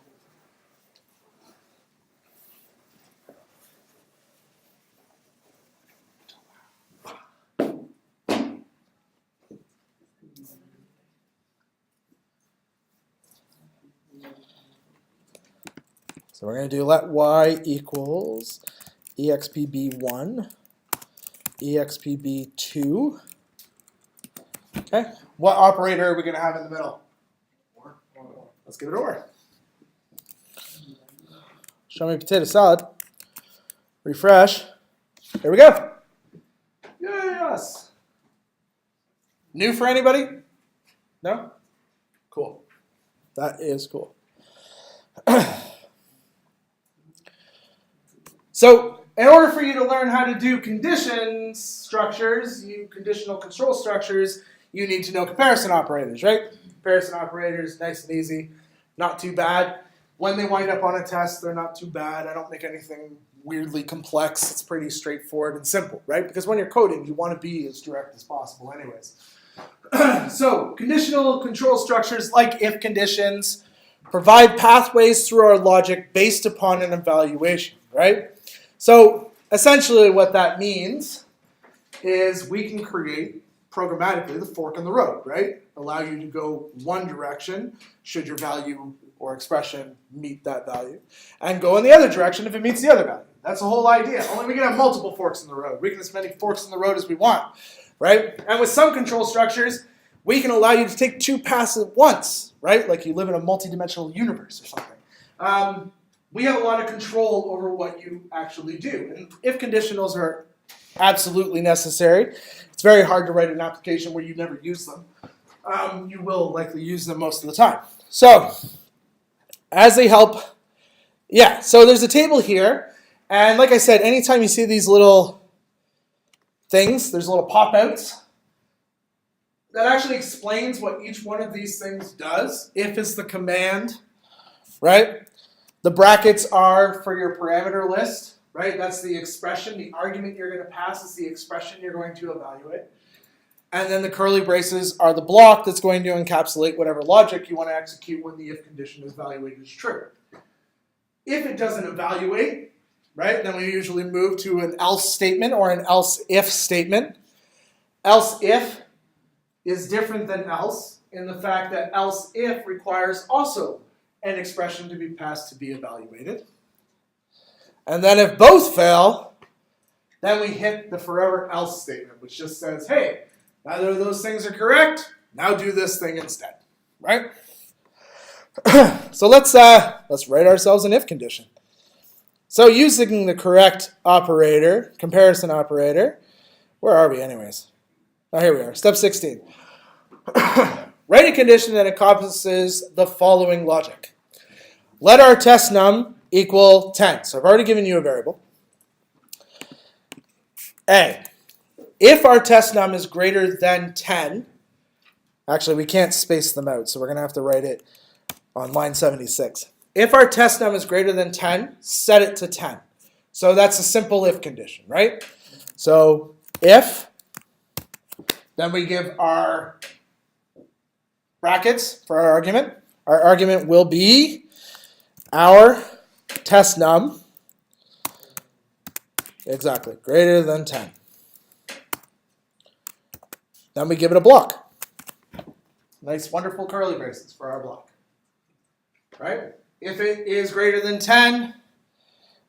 So we're going to do let y equals expb1, expb2. Okay. What operator are we going to have in the middle? Let's give it a or. Show me potato salad. Refresh. Here we go. Yes. New for anybody? No? Cool. That is cool. So, in order for you to learn how to do conditional control structures, you need to know comparison operators, right? Comparison operators, nice and easy, not too bad. When they wind up on a test, they're not too bad. I don't make anything weirdly complex. It's pretty straightforward and simple, right? Because when you're coding, you want to be as direct as possible anyways. So, conditional control structures like if conditions provide pathways through our logic based upon an evaluation, right? So, essentially what that means is we can create programmatically the fork in the road, right? Allow you to go one direction should your value or expression meet that value, and go in the other direction if it meets the other value. That's the whole idea. Only we can have multiple forks in the road. We can have as many forks in the road as we want, right? And with some control structures, we can allow you to take two paths at once, right? Like you live in a multi-dimensional universe or something. We have a lot of control over what you actually do. And if conditionals are absolutely necessary, it's very hard to write an application where you never use them. You will likely use them most of the time. So, as they help, yeah, so there's a table here. And like I said, anytime you see these little things, there's little pop-outs, that actually explains what each one of these things does. If is the command, right? The brackets are for your parameter list, right? That's the expression. The argument you're going to pass is the expression you're going to evaluate. And then the curly braces are the block that's going to encapsulate whatever logic you want to execute when the if condition is evaluated as true. If it doesn't evaluate, right, then we usually move to an else statement or an else if statement. Else if is different than else in the fact that else if requires also an expression to be passed to be evaluated. And then if both fail, then we hit the forever else statement, which just says, hey, neither of those things are correct. Now do this thing instead, right? So let's write ourselves an if condition. So using the correct operator, comparison operator, where are we anyways? Oh, here we are, step 16. Write a condition that encompasses the following logic. Let our test num equal 10. So I've already given you a variable. A, if our test num is greater than 10, actually we can't space them out, so we're going to have to write it on line 76. If our test num is greater than 10, set it to 10. So that's a simple if condition, right? So if, then we give our brackets for our argument. Our argument will be our test num, exactly, greater than 10. Then we give it a block. Nice, wonderful curly braces for our block. Right? If it is greater than 10,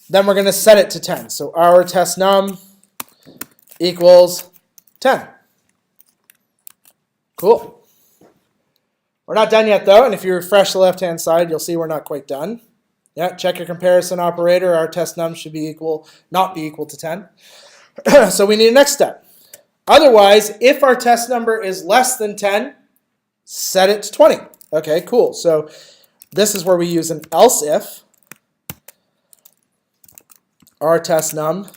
then we're going to set it to 10. So our test num equals 10. Cool. We're not done yet, though, and if you refresh the left-hand side, you'll see we're not quite done. Yeah, check your comparison operator. Our test num should be not be equal to 10. So we need a next step. Otherwise, if our test number is less than 10, set it to 20. Okay, cool. So this is where we use an else if. Our test num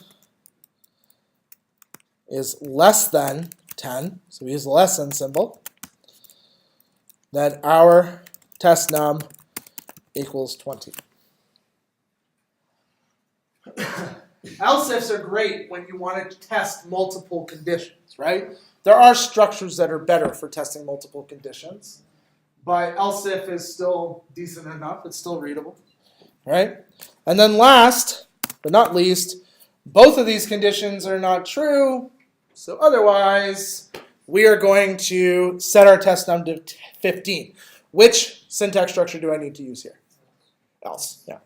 is less than 10. So we use the less than symbol. Then our test num equals 20. Else ifs are great when you want to test multiple conditions, right? There are structures that are better for testing multiple conditions, but else if is still decent enough. It's still readable, right? And then last, but not least, both of these conditions are not true, so otherwise we are going to set our test num to 15. Which syntax structure do I need to use here? Else, yeah.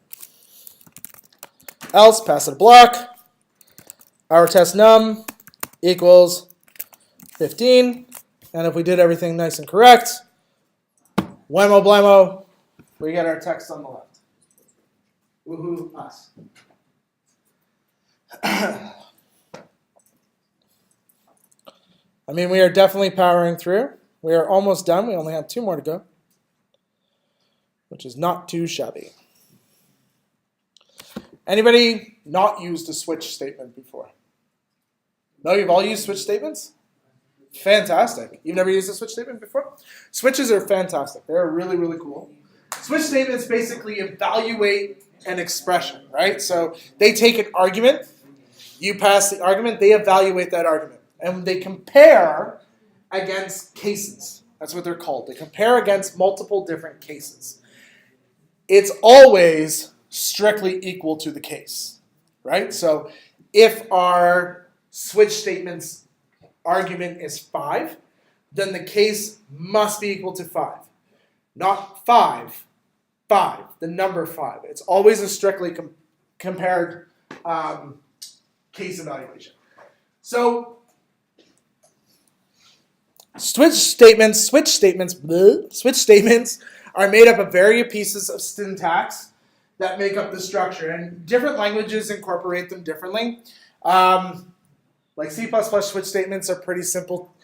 Else, pass it a block. Our test num equals 15. And if we did everything nice and correct, whammo blammo, we get our text on the left. Woohoo, us. I mean, we are definitely powering through. We are almost done. We only have 2 more to go, which is not too shabby. Anybody not used a switch statement before? No, you've all used switch statements? Fantastic. You've never used a switch statement before? Switches are fantastic. They're really, really cool. Switch statements basically evaluate an expression, right? So they take an argument, you pass the argument, they evaluate that argument. And they compare against cases. That's what they're called. They compare against multiple different cases. It's always strictly equal to the case, right? So if our switch statement's argument is 5, then the case must be equal to 5. Not 5, the number 5. It's always a strictly compared case evaluation. So switch statements are made up of various pieces of syntax that make up the structure, and different languages incorporate them differently. Like C++ switch statements are pretty simple.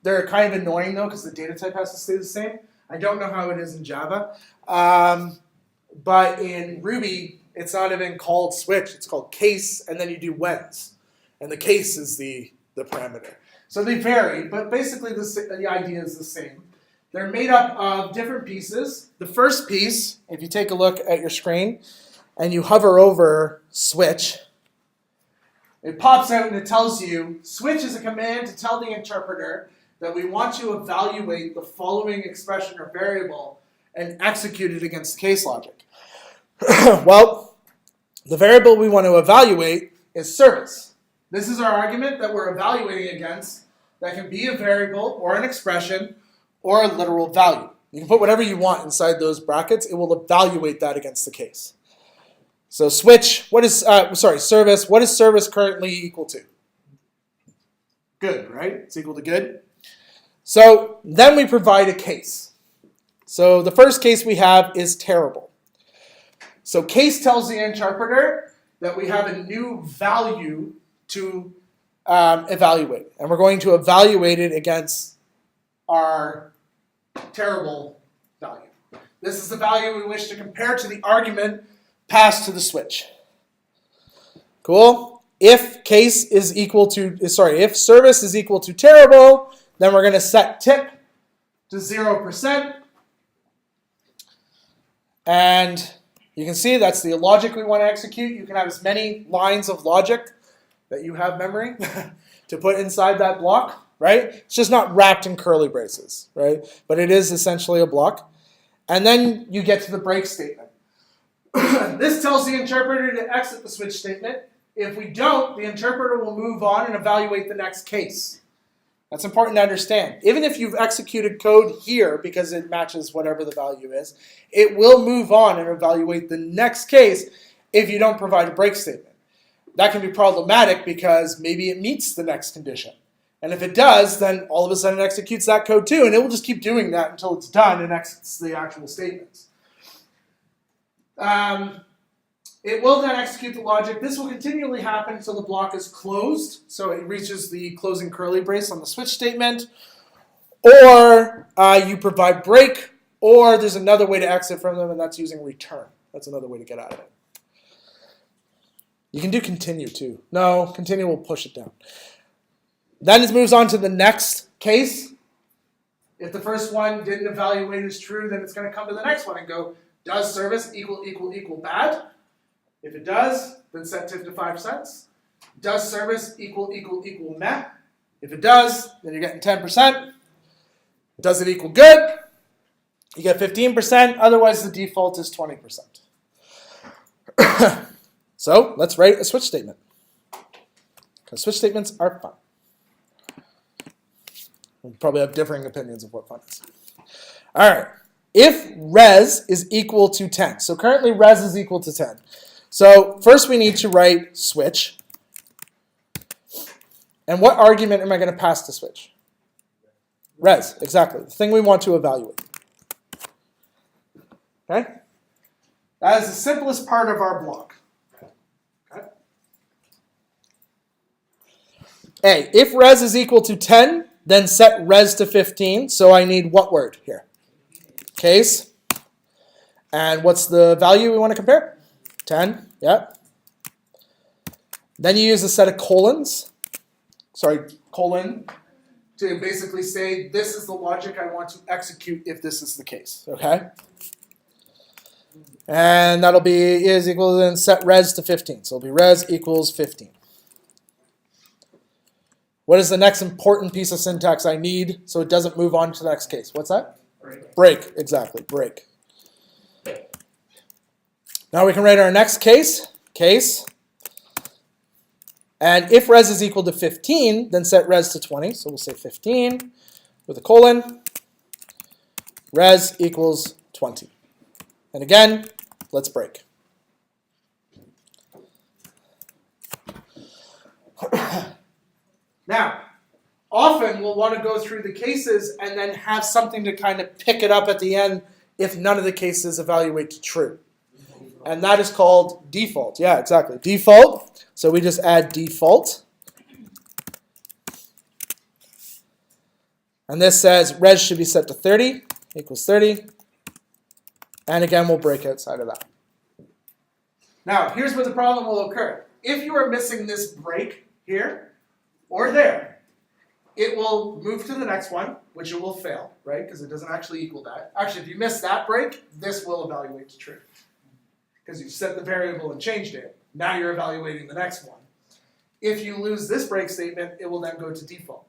They're kind of annoying though because the data type has to stay the same. I don't know how it is in Java, but in Ruby it's not even called switch. It's called case, and then you do whens, and the case is the parameter. So they vary, but basically the idea is the same. They're made up of different pieces. The first piece, if you take a look at your screen and you hover over switch, it pops out and it tells you, switch is a command to tell the interpreter that we want to evaluate the following expression or variable and execute it against the case logic. Well, the variable we want to evaluate is service. This is our argument that we're evaluating against that can be a variable or an expression or a literal value. You can put whatever you want inside those brackets. It will evaluate that against the case. So switch, service, what is service currently equal to? Good, right? It's equal to good. So then we provide a case. So the first case we have is terrible. So case tells the interpreter that we have a new value to evaluate. And we're going to evaluate it against our terrible value. This is the value we wish to compare to the argument passed to the switch. Cool? If if service is equal to terrible, then we're going to set tip to 0%. And you can see that's the logic we want to execute. You can have as many lines of logic that you have memory to put inside that block, right? It's just not wrapped in curly braces, right? But it is essentially a block. And then you get to the break statement. This tells the interpreter to exit the switch statement. If we don't, the interpreter will move on and evaluate the next case. That's important to understand. Even if you've executed code here because it matches whatever the value is, it will move on and evaluate the next case if you don't provide a break statement. That can be problematic because maybe it meets the next condition. And if it does, then all of a sudden it executes that code too, and it will just keep doing that until it's done and exits the actual statements. It will then execute the logic. This will continually happen until the block is closed, so it reaches the closing curly brace on the switch statement, or you provide break, or there's another way to exit from them, and that's using return. That's another way to get out of it. You can do continue too. No, continue will push it down. Then it moves on to the next case. If the first one didn't evaluate as true, then it's going to come to the next one and go, does service equal bad? If it does, then set tip to 5 cents. Does service equal meh? If it does, then you're getting 10%. Does it equal good? You get 15%. Otherwise, the default is 20%. So let's write a switch statement. Because switch statements are fun. We probably have differing opinions of what fun is. All right. If res is equal to 10. So currently res is equal to 10. So first we need to write switch. And what argument am I going to pass to switch? Res, exactly. The thing we want to evaluate. Okay? That is the simplest part of our block. Okay? A, if res is equal to 10, then set res to 15. So I need what word here? Case. And what's the value we want to compare? 10, yeah. Then you use a set of colon, to basically say this is the logic I want to execute if this is the case, okay? And that'll be is equal to then set res to 15. So it'll be res equals 15. What is the next important piece of syntax I need so it doesn't move on to the next case? What's that? Break, exactly, break. Now we can write our next case. And if res is equal to 15, then set res to 20. So we'll say 15 with a colon. Res equals 20. And again, let's break. Now, often we'll want to go through the cases and then have something to kind of pick it up at the end if none of the cases evaluate to true. And that is called default. Yeah, exactly. Default. So we just add default. And this says res should be set to 30, equals 30. And again, we'll break outside of that. Now, here's where the problem will occur. If you are missing this break here or there, it will move to the next one, which it will fail, right? Because it doesn't actually equal that. Actually, if you miss that break, this will evaluate to true. Because you set the variable and changed it. Now you're evaluating the next one. If you lose this break statement, it will then go to default,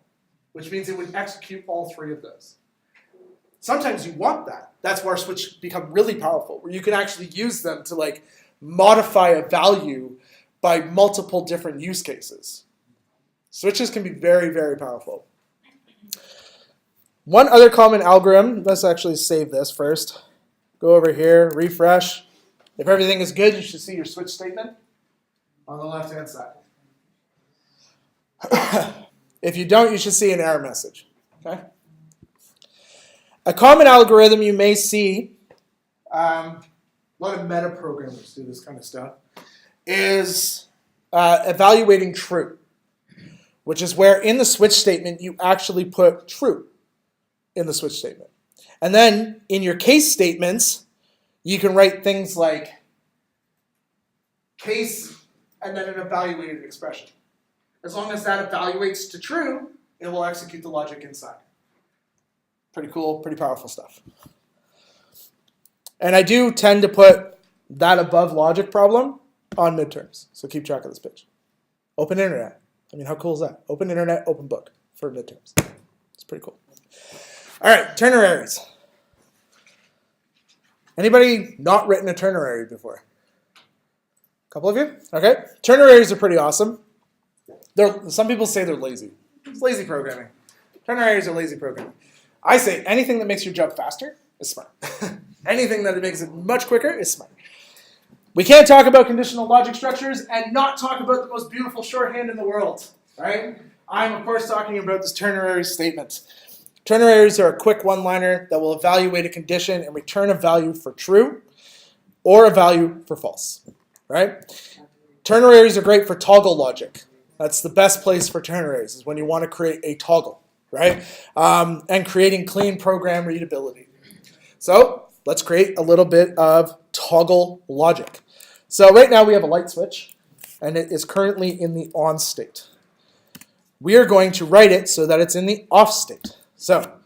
which means it would execute all three of those. Sometimes you want that. That's where switch become really powerful, where you can actually use them to like modify a value by multiple different use cases. Switches can be very, very powerful. One other common algorithm, let's actually save this first. Go over here, refresh. If everything is good, you should see your switch statement on the left-hand side. If you don't, you should see an error message. Okay? A common algorithm you may see, a lot of meta programmers do this kind of stuff, is evaluating true, which is where in the switch statement you actually put true in the switch statement. And then in your case statements, you can write things like case and then an evaluated expression. As long as that evaluates to true, it will execute the logic inside. Pretty cool, pretty powerful stuff. And I do tend to put that above logic problem on midterms. So keep track of this page. Open internet. I mean, how cool is that? Open internet, open book for midterms. It's pretty cool. All right, ternary. Anybody not written a ternary before? A couple of you? Okay. Ternaries are pretty awesome. Some people say they're lazy. It's lazy programming. Ternaries are lazy programming. I say anything that makes your job faster is smart. Anything that makes it much quicker is smart. We can't talk about conditional logic structures and not talk about the most beautiful shorthand in the world, right? I'm, of course, talking about this ternary statement. Ternaries are a quick one-liner that will evaluate a condition and return a value for true or a value for false, right? Ternaries are great for toggle logic. That's the best place for ternaries, is when you want to create a toggle, right? And creating clean program readability. So let's create a little bit of toggle logic. So right now we have a light switch, and it is currently in the on state. We are going to write it so that it's in the off state. So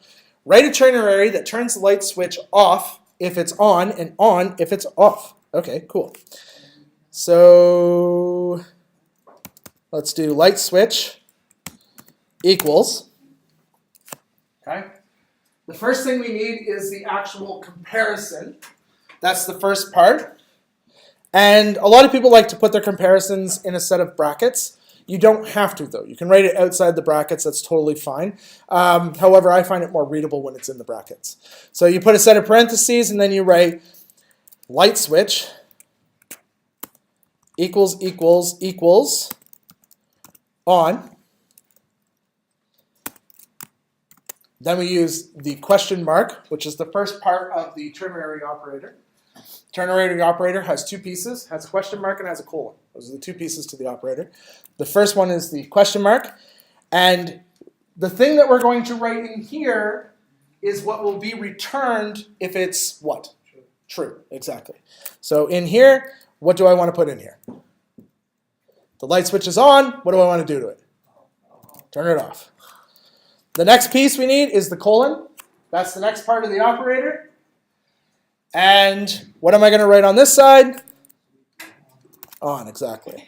write a ternary that turns the light switch off if it's on and on if it's off. Okay, cool. So let's do light switch equals. Okay. The first thing we need is the actual comparison. That's the first part. And a lot of people like to put their comparisons in a set of brackets. You don't have to, though. You can write it outside the brackets. That's totally fine. However, I find it more readable when it's in the brackets. So you put a set of parentheses, and then you write light switch equals equals equals on. Then we use the question mark, which is the first part of the ternary operator. Ternary operator has two pieces, has a question mark and has a colon. Those are the two pieces to the operator. The first one is the question mark. And the thing that we're going to write in here is what will be returned if it's what? True, exactly. So in here, what do I want to put in here? The light switch is on. What do I want to do to it? Turn it off. The next piece we need is the colon. That's the next part of the operator. And what am I going to write on this side? On, exactly.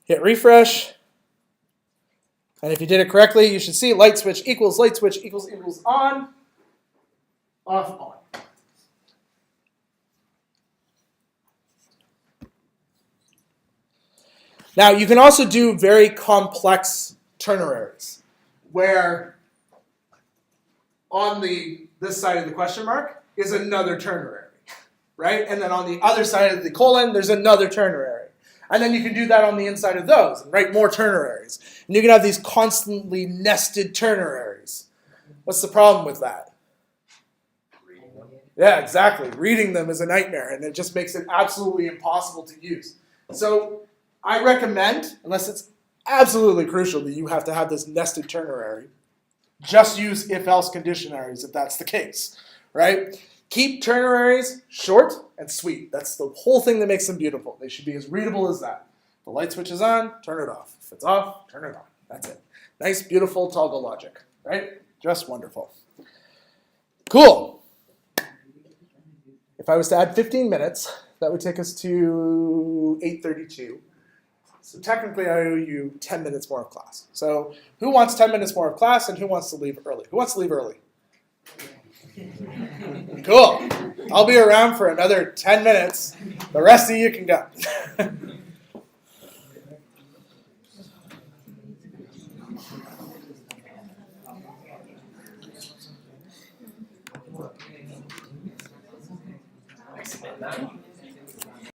Hit refresh. And if you did it correctly, you should see light switch equals on, off, on. Now, you can also do very complex ternaries, where on this side of the question mark is another ternary, right? And then on the other side of the colon, there's another ternary. And then you can do that on the inside of those and write more ternaries. And you can have these constantly nested ternaries. What's the problem with that? Yeah, exactly. Reading them is a nightmare, and it just makes it absolutely impossible to use. So I recommend, unless it's absolutely crucial that you have to have this nested ternary, just use if-else conditionaries if that's the case, right? Keep ternaries short and sweet. That's the whole thing that makes them beautiful. They should be as readable as that. The light switch is on, turn it off. If it's off, turn it on. That's it. Nice, beautiful toggle logic, right? Just wonderful. Cool. If I was to add 15 minutes, that would take us to 8:32. So technically, I owe you 10 minutes more of class. So who wants 10 minutes more of class, and who wants to leave early? Who wants to leave early? Cool. I'll be around for another 10 minutes. The rest of you can go.